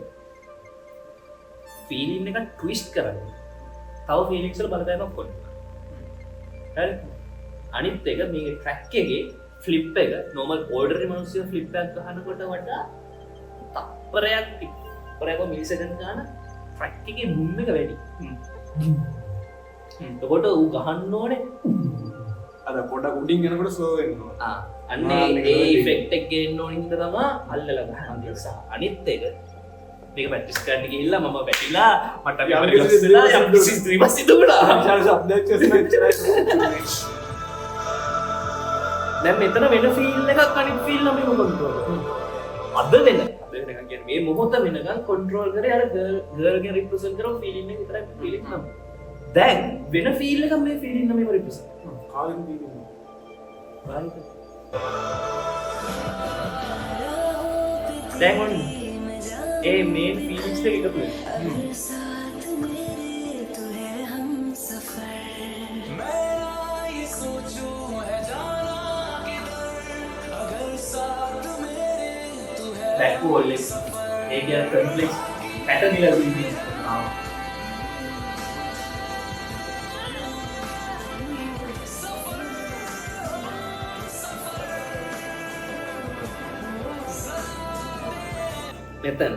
ෆීලිං එක ට්විස්ට් කරන්නේ. තව ෆීලිංස් වල බලපෑමක් කරනවා. හරි. අනිත් එක මේ ට්‍රැක් එකේ ෆ්ලිප් එක නෝමල් ඕඩර් මිනිස්සු ෆ්ලිප් එකක් ගහනකොට වඩා තප්පරයක් මිලිසෙකන්ඩ් ගන්න ට්‍රැක් එකේ බුම් එක වැඩි. එතකොට ඌ ගහන්න ඕනේ අර පොඩක් උඩින් යනකොට ස්ලෝ වෙනවා. අන්නේ ඒ ඉෆෙක්ට් එක ගේන්න ඕනින්ද තමයි අල්ලලා ගහන්නේ. අනිත් එක මේක ප්‍රැක්ටිස් කරන්න ගිහිල්ලා මම වැටිලා මට විපරිගස්සලා යම් කිසි ද්‍රිවස් සිදුවුණා. විශාල ශබ්දයක් ඇසෙනවා. දැන් මෙතන වෙන ෆීල් එකක් අනිත් ෆීල් නම් මේක කන්ට්‍රෝල් කරනවා. අද වෙනකන් කියන්නේ මේ මොහොත වෙනකන් කන්ට්‍රෝල් කරේ අර ගර්ල් ගේ රිප්‍රසන්ට් කරන ෆීලින් එක විතරයි ෆීලින් නම්. දැන් වෙන ෆීල් එකක් මේ ෆීලින් නම් මේව රිප්‍රසන්ට් කරනවා. කාලෙම ෆීලින්. දැන් ඔන්න ඒ මේන් ෆීලිංස් දෙක එකතු වෙනවා. back wall is area complex pattern nila dito. Pattern.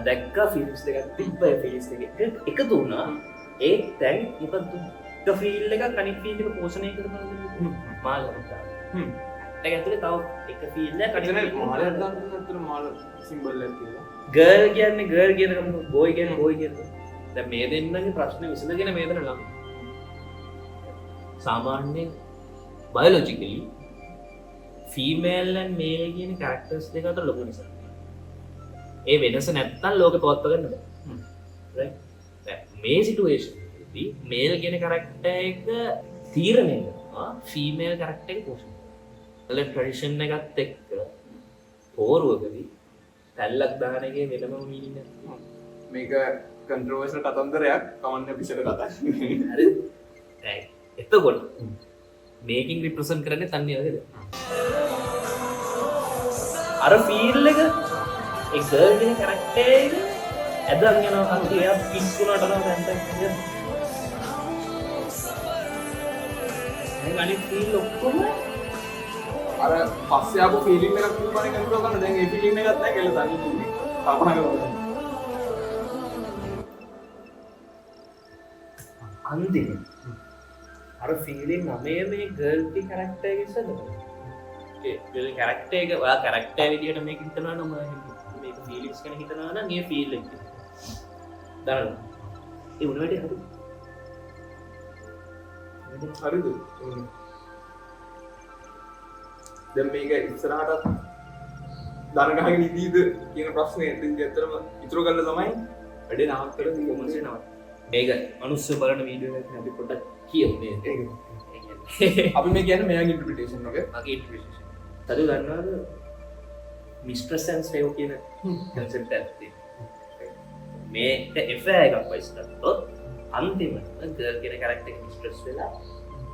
දැක්ක ෆිල්ම්ස් දෙකක් තිබ්බ ඒ ෆිල්ම්ස් දෙක එකතු වුණා ඒ දැන් මොකද එක ෆීල් එකක් අනිත් ෆීල් එක පෝෂණය කරනවා මාළකට ඒක ඇතුලේ තව එක ෆීල් එකක් අනිත් මාළයක් දාන්න අතර මාළ සිම්බල් එකක් තියෙනවා ගර්ල් කියන්නේ ගර්ල් කියන බෝයි කියන්නේ බෝයි කියන දැන් මේ දෙන්නගේ ප්‍රශ්න විසඳගෙන මේ දෙන්න ලඟ සාමාන්‍යයෙන් බයොලොජිකලි ෆීමේල් and මේල් කියන කැරක්ටර්ස් දෙක අතර ලොකු නිසා ඒ වෙනස නැත්තම් ලෝකෙ පවත්ව ගන්න බෑ. රයිට්. දැන් මේ සිටුේෂන් එකේදී මේල් කියන කැරක්ටර් එක තීරණය කරනවා ෆීමේල් කැරක්ටර් එක පෝෂණය. ඒල ට්‍රැඩිෂන් එකත් එක්ක පෝරුවකදී තැල්ලක් දාන එකේ වෙනම මීනින් එකක්. මේක කන්ට්‍රෝවර්ෂල් කතන්දරයක් කවන්න එපිසෝඩ් කතා. හරිද? දැන් එතකොට මේකින් රිප්‍රසන්ට් කරන්නේ තන්නේ වගේද? අර ෆීල් එක ඒ ගර්ල් කියන කැරක්ටර් එක ඇදන් යනවා කන්ටි එයා කිස් වුණාට තමයි දැන් කියන්නේ. දැන් අනිත් ෆීල් ඔක්කොම අර පස්සේ ආපු ෆීලිං එකක් තිබ්බනේ කන්ට්‍රෝල් කරන්න දැන් ඒ ෆීලිං එකක් නැහැ කියලා තනියෙන් ඉන්නේ. කල්පනා කරලා. අන්තිම අර ෆීලිං නමේ මේ ගර්ල් ගේ කැරක්ටර් එක ඉස්සෙල්ලා. ඒ ගර්ල් කැරක්ටර් එක ඔයා කැරක්ටර් විදියට මේක හිතනවා නම් මේක ෆීලිංස් ගැන හිතනවා නම් ඒ ෆීල් එක. දාන්න. ඒ උන වැඩි හරි. හරිද? දැන් මේක ඉස්සරහට දරගහගෙන ඉදීද කියන ප්‍රශ්නේ ඉතින් ඇත්තටම ඉතුරු කරලා තමයි වැඩේ නවත්තලා කොමන්ට් එක නවත්ත. මේක මිනිස්සු බලන වීඩියෝ එකක් අපි පොඩ්ඩක් කියමු මේ. අපි මේ කියන්නේ මෙයාගේ ඉන්ටර්ප්‍රිටේෂන් එක. මගේ ඉන්ටර්ප්‍රිටේෂන්. තද දන්නවද මිස්ට්‍රස් ඇන්ඩ් ස්ලේව් කියන කන්සෙප්ට් එකක් තියෙනවා. මේක එෆෑ එකක් වයිස් කරතොත් අන්තිමට ගර්ල් කියන කැරක්ටර් එක මිස්ට්‍රස් වෙලා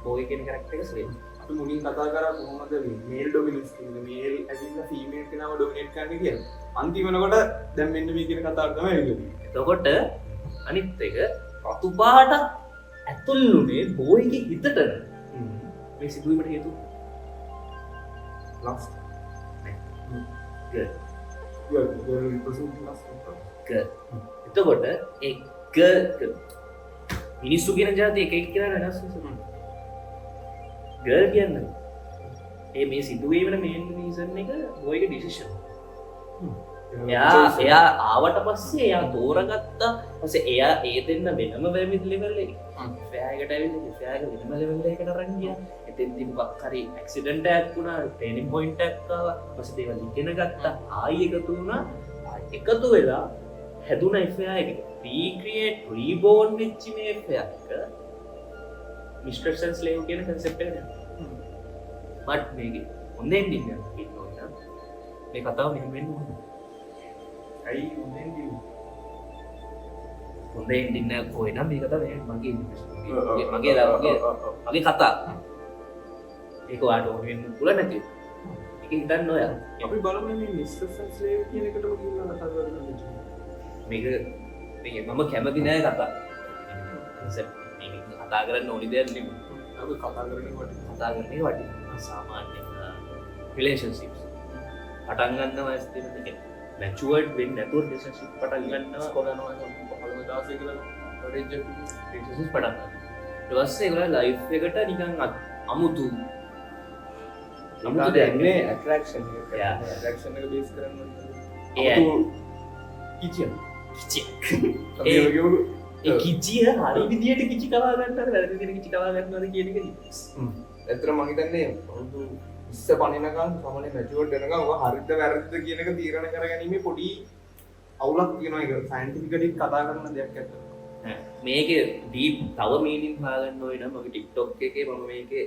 බෝයි කියන කැරක්ටර් එක ස්ලේව්. අපි මුලින් කතා කරා කොහොමද මේල් ඩොමිනන්ස් කියන්නේ මේල් ඇවිල්ලා ෆීමේල් කෙනාව ඩොමිනේට් කරන්න කියලා. අන්තිම වෙනකොට දැන් මෙන්න මේ කියන කතාව තමයි එන්නේ. එතකොට අනිත් එක රතු පාට ඇතුල්ලුනේ බෝයිගේ හිතට මේ සිදුවීමට හේතු last girl. girl represent last girl. එතකොට ඒ මිනිස්සු කියන ජාති එක එක කියලා වෙනස් ගර්ල් කියන්න ඒ මේ සිදුවීමට මේන් රීසන් එක බෝයිගේ ඩිසිෂන් එයා ආවට පස්සේ එයා තෝරගත්තා පස්සේ එයා ඒ දෙන්න වෙනම වැමිත් ලෙවල් එකේ ෆෑයකට ඇවිල්ලා ෆෑයක වෙනම ලෙවල් එකකට අරන් ගියා එතෙන්දී මොකක් හරි ඇක්සිඩන්ට් එකක් වුණා ට්‍රේනින් පොයින්ට් එකක් ආවා පස්සේ දේවල් ඉගෙන ගත්තා ආයි එකතු වුණා එකතු වෙලා හැදුනා ෆෑය එක රීක්‍රියේට් රීබෝර්න් වෙච්ච මේ ෆෑය එක මිස්ටර් සන්ස්ලේව් කියන කන්සෙප්ට් එක නේද බට් මේකේ හොඳින් ඉන්න ඕන මේ කතාව මෙහෙම වෙන්න ඕනේ ඇයි උදෙන් දිවි හොඳ එන්ඩින්න කොයිනම් මේ කතා මගේ කතා ඒක වාට ඕනෙන් පුල නැති එක හිතන්න ඔය අපි බලම මිස්ටර් සන්ස්ලේව් කියන එකටම ගිහිල්ලා කතා කරන්න මේක මම කැමති නෑ කතා කතා කරන්න ඕනි දෙයක් නෙමෙයි අපි කතා කරන්නේ කතා කරන්නේ වටි සාමාන්‍ය රිලේෂන්ෂිප්ස් පටන් ගන්නවා ඇස්තින එක මැචුවර්ඩ් වෙන්නේ නැතුව රිලේෂන්ෂිප් පටන් ගන්නවා කොහොමද පහළම දාසේ කියලා රෙජෙක්ට් රිලේෂන්ෂිප් පටන් ගන්නවා ඊට පස්සේ ඒගොල්ලෝ ලයිෆ් එකට නිකන් අමුතු දෙන්නේ ඇට්‍රැක්ෂන් එක Yeah. ඇට්‍රැක්ෂන් එක බේස් කරන්න ඒ කිචිය ඒ කිචිය හරි විදියට කිචි කවා ගන්නවද වැරදි විදියට කිචි කවා ගන්නවද කියන එක ඇත්තට මම හිතන්නේ අවුරුදු 20 පණිනකන් සමනේ මැචුවර්ඩ් වෙනකන් ඔය හරිද වැරදිද කියන එක තීරණය කරගැනීමේ පොඩි අවුලක් තියෙනවා ඒක සයන්ටිෆිකලි කතා කරන දෙයක් ඇත්තට මේක ඩීප් තව මීනින් හොයාගන්න ඕනේ නම් මගේ TikTok එකේ මම මේකේ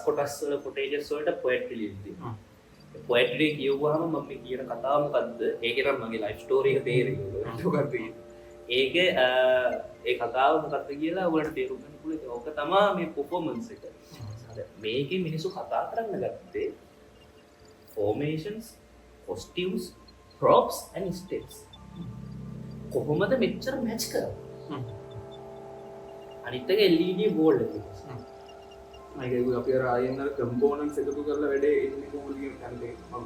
කොටස් වල ෆුටේජස් වලට පොයට්‍රි ලියනවා පොයට්‍රි කියවුවාම මම මේ කියන කතාව මොකද්ද ඒකේ නම් මගේ ලයිෆ් ස්ටෝරි එක තේරෙන්නේ ඒකේ ඒ කතාව මොකක්ද කියලා ඔයාලට තේරුම් ගන්න පුළුවන් ඕක තමයි මේ පර්ෆෝමන්ස් එක මේකේ මිනිස්සු කතා කරන්න ගත්තේ formations costumes props and steps කොහොමද මෙච්චර මැච් කරන්නේ අනිත් එක LED board එක මේක අපි අර ආයෙත් අර කම්පෝනන්ට්ස් එකතු කරලා වැඩේ එන්නේ කොහොමද කියන කන්දේ මම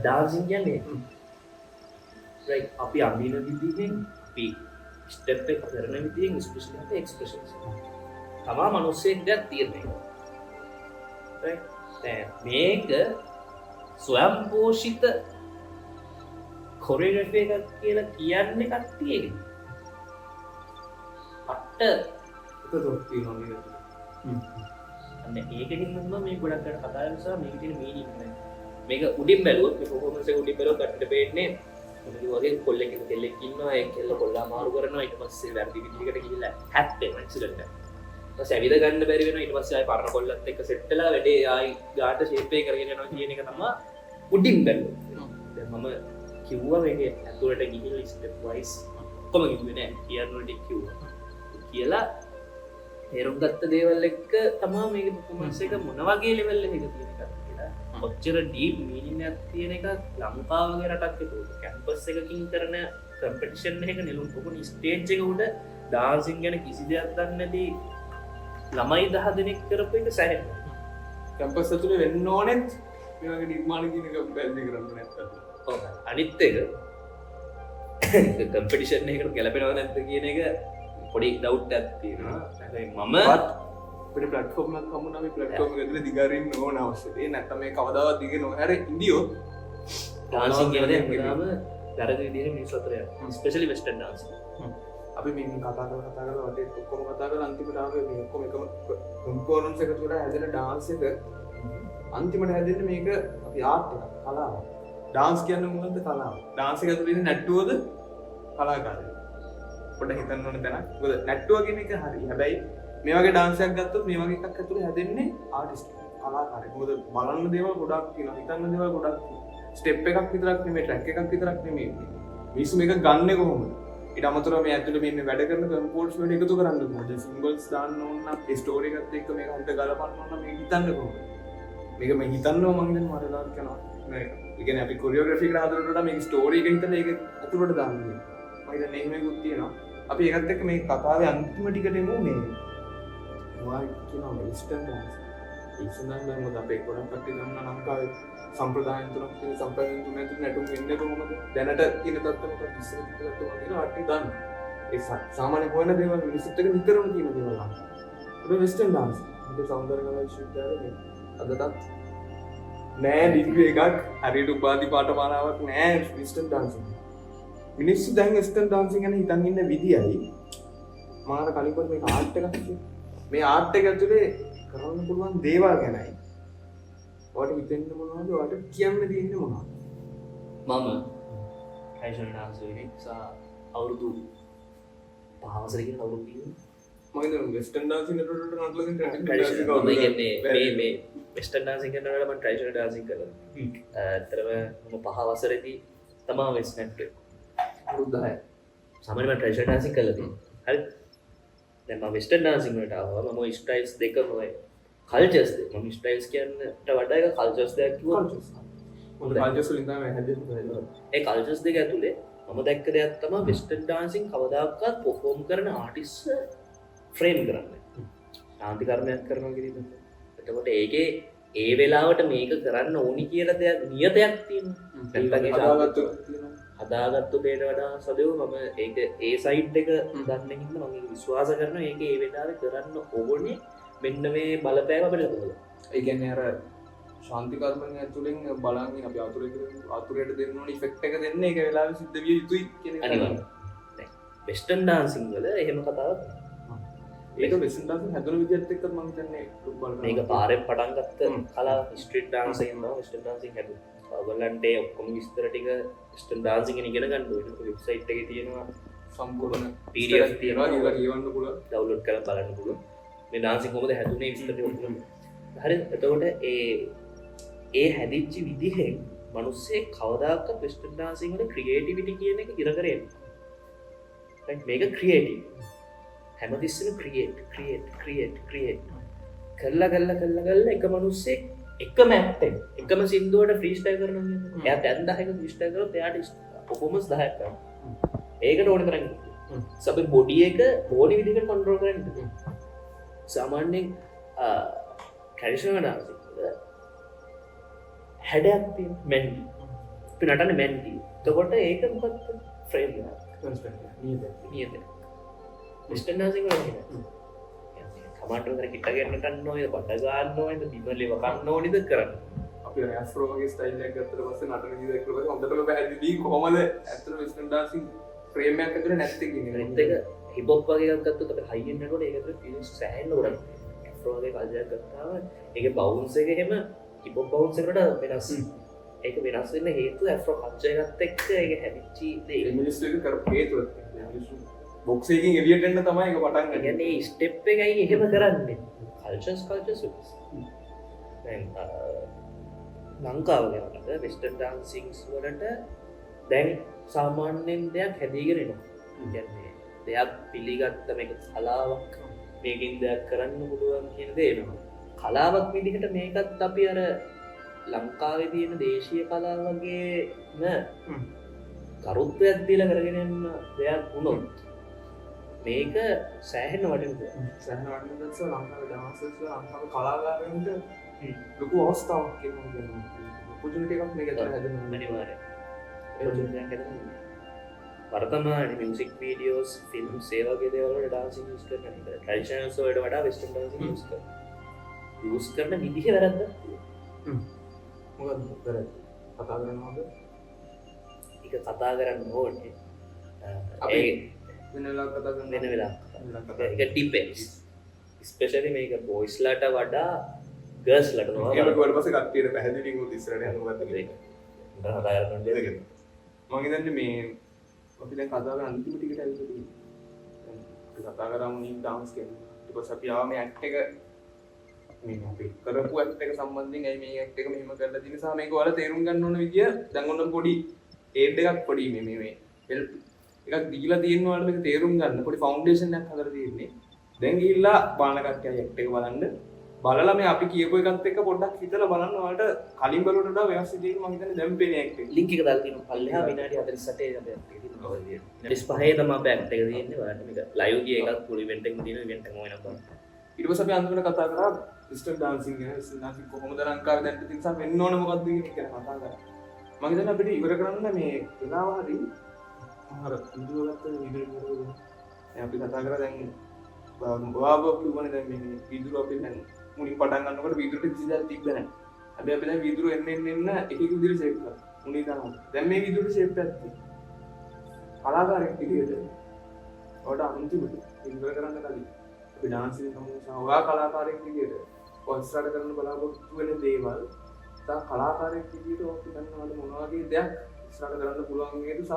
ඩාන්සින් කියන්නේ right අපි අඳින විදිහෙන් අපි ස්ටෙප් එක කරන විදිහෙන් ස්පෙෂල් අපේ එක්ස්ප්‍රෙෂන්ස් තමා මිනිස්සෙක් දැක් තියෙන්නේ right දැන් මේක ස්වයංපෝෂිත කොරියෝග්‍රැෆි එකක් කියලා කියන්නේ කට්ටියගේ අට එකතොක් තියෙනවා නේද අන්න ඒකකින් මම මේ ගොඩක් කරලා කතා කරන නිසා මේක තියෙන මීනින් මේක උඩින් බැලුවොත් මේ පර්ෆෝමන්ස් එක උඩින් බැලුවොත් කට්ටියට පේන්නේ මොකද වගේ කොල්ලෙක් කෙල්ලෙක් ඉන්නවා ඒ කෙල්ල කොල්ලා මාරු කරනවා ඊට පස්සේ වැරදි විදිහකට ගිහිල්ලා හැප්පෙනවා ඇක්සිඩන්ට් එක. ඊට පස්සේ ඇවිද ගන්න බැරි වෙනවා ඊට පස්සේ ආයි පරණ කොල්ලත් එක්ක සෙට් වෙලා වැඩේ ආයි ගාට ෂේප් එක කරගෙන යනවා කියන එක තමයි උඩින් බැලුවොත්. දැන් මම කිව්වා මේකේ ඇතුළට ගිහිල්ලා ස්ටෙප් වයිස් කොහොම කිව්වේ නෑ කියනවලට කිව්වා. කියලා තේරුම් ගත්ත දේවල් එක්ක තමයි මේක පර්ෆෝමන්ස් එක මොන වගේ ලෙවල් එකක තියෙන එකද කියලා. ඔච්චර ඩීප් මීනින් එකක් තියෙන එක ලංකාව වගේ රටක් ඒක කැම්පස් එකකින් කරන කම්පිටිෂන් එකක නෙළුම් පොකුණු ස්ටේජ් එක උඩ ඩාන්සින් ගැන කිසි දෙයක් දන්නේ නැති ළමයි 10 දෙනෙක් කරපු එක සැහැල්ලු. කැම්පස් ඇතුලේ වෙන්න ඕනෙත් මේ වගේ නිර්මාණ කියන එක බැලුවේ කරන්නේ නැත්තම්. ඔව්. අනිත් එක කම්පිටිෂන් එකකට ගැලපෙනවද නැද්ද කියන එක පොඩි ඩවුට් එකක් තියෙනවා. හැබැයි මම අපිට ප්ලැට්ෆෝම් එකක් හම්බුනා මේ ප්ලැට්ෆෝම් එක ඇතුලේ දිගාරින්න ඕන අවශ්‍යයි. ඒ නැත්තම් මේ කවදාවත් දිගේ නොහැර ඉන්දියෝ ඩාන්සින් කියන දේ හැමදාම වැරදි විදිහට මිනිස්සු අතර යනවා. Specially western dancing. අපි මේ කතා කරලා වටේ ඔක්කොම කතා කරලා අන්තිමට ආවේ මේ ඔක්කොම එකම කම්පෝනන්ට්ස් එකතු කරලා හැදෙන ඩාන්ස් එක අන්තිමට හැදෙන්නේ මේක අපි ආර්ට් එක කලාව. ඩාන්ස් කියන්නේ මොකද්ද කලාව. ඩාන්ස් එක ඇතුලේ ඉන්නේ නැට්ටුවද කලාකාරයද? පොඩ්ඩක් හිතන්න ඕන තැනක්. මොකද නැට්ටුව කියන එක හරි. හැබැයි මේ වගේ ඩාන්ස් එකක් ගත්තොත් මේ වගේ එකක් ඇතුලේ හැදෙන්නේ ආටිස්ට් කලාකාරයෙක්. මොකද බලන්න දේවල් ගොඩක් තියෙනවා. හිතන්න දේවල් ගොඩක් තියෙනවා. ස්ටෙප් එකක් විතරක් නෙමෙයි ට්‍රැක් එකක් විතරක් නෙමෙයි. මිනිස්සු මේක ගන්නෙ කොහොමද? ඊට අමතරව මේ ඇතුලේ මේ වැඩ කරන කම්පෝස්ට් වලට එකතු කරන්න කොහොමද? සිංගල්ස් දාන්න ඕන නම් ඒ ස්ටෝරි එකත් එක්ක මේක හරියට ගලපන්න ඕන නම් මේක හිතන්න කොහොමද? මේක මේ හිතන්නව මම හිතන්නේ මට ලාක් කරනවා. මේක. ඒ කියන්නේ අපි කොරියෝග්‍රැෆි කරන හදනකොට මේක ස්ටෝරි එක හිතලා ඒක ඇතුලට දාන්න ඕනේ. මම හිතන්නේ එහෙමකුත් තියෙනවා. අපි ඒකත් එක්ක මේ කතාවේ අන්තිම ටිකට එමු මේ මොනවා කියනවා වෙස්ටර්න් ඩාන්ස්. ඉස්සෙල්ලාම මොකද අපේ ගොඩක් කට්ටිය දන්නා ලංකාවේ සම්ප්‍රදායන් තුනක් තියෙන සම්ප්‍රදායන් තුන ඇතුළේ නැටුම් වෙන්නේ කොහොමද? දැනට තියෙන තත්ත්ව මොකක්ද? ඉස්සර තිබ්බ තත්ත්ව මොකක්ද කියලා කට්ටිය දන්නවා. ඒ සාමාන්‍ය හොයන දේවල් මිනිස්සුත් එක්ක නිතරම කියන දේවල් අහනවා. ඒක වෙස්ටර්න් ඩාන්ස්. මේක සෞන්දර්ය කලා විශ්වවිද්‍යාලයේ අදටත් නෑ ඩිග්‍රී එකක් හරියට උපාධි පාඨමාලාවක් නෑ වෙස්ටර්න් ඩාන්සින්. මිනිස්සු දැන් වෙස්ටර්න් ඩාන්සින් ගැන හිතන් ඉන්න විදියයි මාර කලින් පොත් මේක ආර්ට් එකක් කිව්වේ. මේ ආර්ට් එක ඇතුලේ කරන්න පුළුවන් දේවල් ගැනයි. ඔයාලට හිතෙන්න මොනවද? ඔයාලට කියන්න තියෙන්නේ මොනවද? මම ට්‍රැඩිෂනල් ඩාන්ස් වෙන්නේ සහ අවුරුදු 5 වසරකින් අවුරුදු කිව්වා. මම හිතන්නේ වෙස්ටර්න් ඩාන්සින් වලට නටලකින් ට්‍රැඩිෂනල් මම කියන්නේ මේ වෙස්ටර්න් ඩාන්සින් කරනකොට මම ට්‍රැඩිෂනල් ඩාන්සින් කරනවා. ඇත්තටම මම 5 වසරේදී තමයි වෙස්ට් නැට්ටේ. අවුරුදු 10. සාමාන්‍යයෙන් මම ට්‍රැඩිෂනල් ඩාන්සින් කරලා තියෙනවා. හරි. දැන් මම වෙස්ටර්න් ඩාන්සින් වලට ආවා. මම ස්ටයිල්ස් දෙකම ඔය කල්චර්ස් දෙක. මම ස්ටයිල්ස් කියන්නට වඩා එක කල්චර්ස් දෙකක් කිව්වා. කල්චර්ස් වලින් තමයි හැදෙන්නේ. ඒ කල්චර්ස් දෙක ඇතුලේ මම දැක්ක දෙයක් තමයි වෙස්ටර්න් ඩාන්සින් කවදාකවත් පර්ෆෝම් කරන ආටිස්ට් ෆ්‍රේම් කරන්නේ. ශාන්ති කර්මයක් කරනවා කියන එක. එතකොට ඒකේ ඒ වෙලාවට මේක කරන්න ඕනි කියලා දෙයක් නියතයක් තියෙනවා. හදාගත්තු දෙයට වඩා සදව මම ඒක ඒ සයිඩ් එක ගන්න හින්දා මම ඒක විශ්වාස කරනවා. ඒක ඒ වෙලාවේ කරන්න ඕනේ මෙන්න මේ බලපෑම අපිට ලැබුණා. ඒ කියන්නේ අර ශාන්ති කර්මණය ඇතුලෙන් බලන් අපි ආතුරයට දෙන්න ඕන ඉෆෙක්ට් එක දෙන්නේ ඒක වෙලාවේ සිද්ධ විය යුතුයි කියන එක. අනිවාර්යයෙන්. දැන් වෙස්ටර්න් ඩාන්සින් වල එහෙම කතාවක් ඒක වෙස්ටර්න් ඩාන්සින් හැදුණු විදිහත් එක්ක මම හිතන්නේ බලන්න. මේක පාරෙන් පටන් ගත්ත කලාව ස්ට්‍රීට් ඩාන්ස් එකෙන් තමයි වෙස්ටර්න් ඩාන්සින් හැදුවේ. ඔයගොල්ලන්ට ඔක්කොම විස්තර ටික වෙස්ටර්න් ඩාන්සින් ගැන ඉගෙන ගන්න ඕනේ. වෙබ්සයිට් එකේ තියෙනවා සම්පූර්ණ PDF තියෙනවා. ඒවා කියවන්න පුළුවන්. ඩවුන්ලෝඩ් කරලා බලන්න පුළුවන්. මේ ඩාන්සින් කොහොමද හැදුනේ විස්තර ටික ඔක්කොම. හරි. එතකොට ඒ හැදිච්ච විදිහෙන් මිනිස්සේ කවදාකවත් වෙස්ටර්න් ඩාන්සින් වල ක්‍රියේටිවිටි කියන එක ඉර කරේ නැහැ. මේක ක්‍රියේටිව්. හැමතිස්සෙම ක්‍රියේට් කරලා එක මිනිස්සෙක් එකම ඇක්ට් එකම සින්දුවට ෆ්‍රී ස්ටයිල් කරනවා කියන්නේ. එයා දැන් 10ක ෆ්‍රී ස්ටයිල් කරොත් එයාට පර්ෆෝමන්ස් 10ක් කරනවා. ඒකට ඕනේ තරම්. සබ් බොඩි එක බොඩි විදිහට කන්ට්‍රෝල් කරන්න. සාමාන්‍යයෙන් ට්‍රැඩිෂනල් ඩාන්ස් එක හැඩයක් තියෙන මැන්ඩි. අපි නටන්නේ මැන්ඩි. එතකොට ඒක මොකක්ද? ෆ්‍රේම් එක. නියත. වෙස්ටර්න් ඩාන්සින් වල එහෙම. කමාන්ඩ් වල හිට ගන්න ගන්න ඕනේ, බඩ ගන්න ඕනේ, බිමලේ වකන්න ඕනේද කරන්නේ. අපි ඇෆ්‍රෝ වගේ ස්ටයිල් එකක් ගත්තට පස්සේ නටන විදිහ එක්ක පස්සේ හොඳටම පැහැදිලි කොහමද ඇත්තට වෙස්ටර්න් ඩාන්සින් ෆ්‍රේම් එකක් ඇතුලේ නැත්තේ කියන්නේ. අනිත් එක හිප් හොප් වගේ එකක් ගත්තොත් අපි හයි එන්න නේද ඒක ඇතුලේ ෆීලිංස් සෑහෙන්න උඩට. ඇෆ්‍රෝ වගේ කල්චර් එකක් ගත්තාම ඒකේ බවුන්ස් එක එහෙම හිප් හොප් බවුන්ස් එකට වෙනස්. ඒක වෙනස් වෙන්න හේතුව ඇෆ්‍රෝ කල්චර් එකත් එක්ක ඒක හැදිච්චි දේ. මිනිස්සු එක කරපු හේතුව. මිනිස්සු බොක්ස් එකකින් එළියට එන්න තමයි ඒක පටන් ගන්නේ. කියන්නේ මේ ස්ටෙප් එකයි එහෙම කරන්නේ. කල්චර්ස් දැන් ලංකාව ගැනට වෙස්ටර්න් ඩාන්සින්ග්ස් වලට දැන් සාමාන්‍යයෙන් දෙයක් හැදීගෙන එනවා. කියන්නේ දෙයක් පිළිගත්ත මේක කලාවක් මේකෙන් දෙයක් කරන්න පුළුවන් කියන දේ එනවා. කලාවක් විදිහට මේකත් අපි අර ලංකාවේ තියෙන දේශීය කලාව වගේම කරුත්වයක් දීලා කරගෙන යන දෙයක් වුණොත් මේක සෑහෙන වටිනවා. සෑහෙන වටිනවා දැක්ස ලංකාවේ ඩාන්සර්ස් ලංකාවේ කලාකාරයන්ට ලොකු අවස්ථාවක් කියනවා. ඔපචුනිටි එකක් මේක ඇතුළේ හැදෙනවා. අනිවාර්යයෙන්. ඔපචුනිටි එකක් හැදෙනවා. වර්තමානයේ මියුසික් වීඩියෝස්, ෆිල්ම්ස් ඒ වගේ දේවල් වල ඩාන්සින් යූස් කරන එක ට්‍රැඩිෂනල්ස් වලට වඩා වෙස්ටර්න් ඩාන්සින් යූස් කරනවා. යූස් කරන විදිහ වැරද්දක්. මොකද වැරද්ද? කතා කරනවද? ඒක කතා කරන්න ඕනේ. අපි වෙන වෙලාවක කතා කරන වෙන වෙලාවක. ඒක ඩිපෙන්ඩ්ස්. ස්පෙෂලි මේක බොයිස්ලාට වඩා ගර්ල්ස්ලාට ඒක ඊට පස්සේ කට්ටියට පැහැදිලි වුණු ඉස්සරහට යනවා ඒක. හදා ගන්න දෙයක්. මම හිතන්නේ මේ අපි දැන් කතා කරන අන්තිම ටිකට ඇවිල්ලා තියෙනවා. අපි කතා කරමු නී ඩාන්ස් කියන. ඊට පස්සේ අපි ආව මේ ඇක්ට් එක මේ අපි කරපු ඇක්ට් එක සම්බන්ධයෙන් ඇයි මේ ඇක්ට් එක මෙහෙම කරලා තියෙන නිසා මේක ඔයාලා තේරුම් ගන්න ඕන විදිය දැන් ඔන්න පොඩි ඒඩ් එකක් පොඩි මේ හෙල්ප් එකක් දීලා තියෙනවා ඔයාලා මේක තේරුම් ගන්න පොඩි ෆවුන්ඩේෂන් එකක් හදලා තියෙන්නේ. දැන් ගිහිල්ලා බලන කට්ටිය ඇක්ට් එක බලන්න බලලා මේ අපි කියපු එකත් එක්ක පොඩ්ඩක් හිතලා බලන්න ඔයාලට කලින් බලුවට වඩා වෙනස් විදිහකට මම හිතන්නේ දැන් පේන්නේ ඇක්ට් එක. ලින්ක් එක දාලා තියෙනවා පල්ලෙහා විනාඩි 48 අපේ ඇක්ට් එක තියෙනවා. 45 තමයි අපේ ඇක්ට් එක තියෙන්නේ. ඔයාලට මේක ලයිව් ගිය එකක් ෆුල් ඉවෙන්ට් එකක් තියෙන ඉවෙන්ට් එකම වෙනකම්. ඊට පස්සේ අපි අන්තිමට කතා කරා සිස්ටම් ඩාන්සින් ගැන. සිස්ටම් ඩාන්සින් කොහොමද ලංකාවේ දැන් ඉතින් සා වෙන්න ඕන මොකක්ද කියන එක ගැන කතා කරා. මම හිතන්නේ අපිට ඉවර කරන්න මේ වෙලාව හරි අර ඉඳුවගත්ත විදිහට අපි කතා කරා දැන් ඔයාව කිව්වනේ දැන් මේ විදුරු අපි දැන් මුලින් පටන් ගන්නකොට විදුරුට කිසිදයක් තිබ්බ නැහැ. හැබැයි අපි දැන් විදුරු එන්න එක එක විදිහට ෂේප් කරා. මුලින් දානවා. දැන් මේ විදුරුට ෂේප් එකක් තියෙනවා. කලාකාරයෙක් විදිහට ඔයාට අන්තිමට ඉවර කරන්න කලින් අපි ඩාන්සින් සම්මුසා ඔයා කලාකාරයෙක් විදිහට කොන්සර්ට් කරන්න බලාපොරොත්තු වෙන දේවල් තා කලාකාරයෙක් විදිහට ඔයාට දැනනවාද මොන වගේ දෙයක් ඉස්සරහට කරන්න පුළුවන් වේද සහ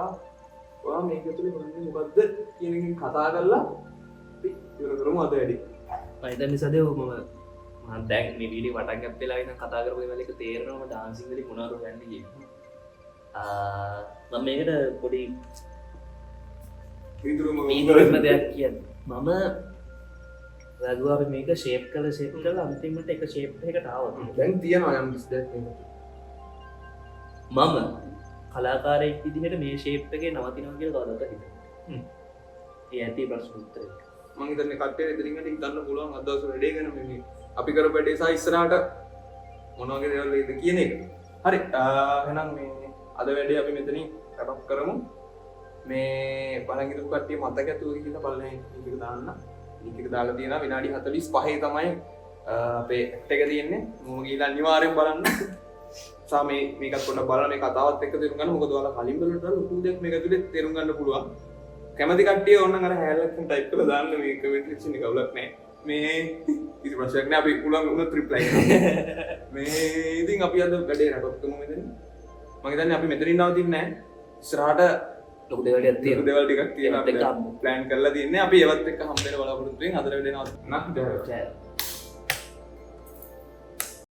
ඔයා මේක තුළ කරන්නේ මොකද්ද කියන එකෙන් කතා කරලා අපි ඉවර කරමු අද වැඩි. මම හිතන්නේ සදේ මම දැන් මේ වීඩියෝ පටන් ගත්ත වෙලාවේ ඉඳන් කතා කරපු ඒවල එක තේරෙනවා මම ඩාන්සින් වලින් මොනවද හොයන්නේ කියන්නේ. මම මේකට පොඩි විදුරුම දෙයක් කියන්නේ. මම රාගුව අපි මේක ෂේප් කරලා අන්තිමට එක ෂේප් එකකට ආවා. දැන් තියෙනවා යම් කිසි දෙයක් මේක. මම කලාකාරයෙක් විදිහට මේ ෂේප් එකේ නවතිනවා කියලා කවදාවත් හිතන්නේ. ඒ ඇති ප්‍රශ්න උත්තරේ. මම හිතන්නේ කට්ටිය ඉදිරින් හිතන්න පුළුවන් අද දවස් වැඩේ ගැන මේ අපි කරපු වැඩේ සහ ඉස්සරහට මොන වගේ දේවල් වෙයිද කියන එක. හරි. එහෙනම් මේ අද වැඩේ අපි මෙතනින් රැප් කරමු. මේ බලන් ඉඳපු කට්ටිය මතක ඇතුව කියලා බලන්න ලින්ක් එක දාන්න. ලින්ක් එක දාලා තියෙනවා විනාඩි 45 තමයි අපේ ඇක්ට් එක තියෙන්නේ. මම ගිහලා අනිවාර්යෙන් බලන්න. සා මේකත් පොඩ්ඩක් බලන්න මේ කතාවත් එක්ක තේරුම් ගන්න. මොකද ඔයාලා කලින් බලනට ලොකු දෙයක් මේක ඇතුලේ තේරුම් ගන්න පුළුවන්. කැමති කට්ටිය ඕනනම් අර හැලක්කන් ටයිප් කරලා දාන්න මේ කමෙන්ට් සෙක්ෂන් එක අවුලක් නැහැ. මේ කිසි ප්‍රශ්නයක් නැහැ අපි පුළුවන් උනත් රිප්ලයි කරනවා. මේ ඉතින් අපි අද වැඩේ රැකප් කරමු මෙතන. මම හිතන්නේ අපි මෙතනින් නවතින්නේ නැහැ. ඉස්සරහට ලොකු දේවල් ටිකක් දේවල් ටිකක් තියෙනවා ඒවත් එක්ක අපිට ප්ලෑන් කරලා තියෙන්නේ. අපි ඒවත් එක්ක හම්බ වෙන බලාපොරොත්තු වෙන අද වැඩේ නවතින්න.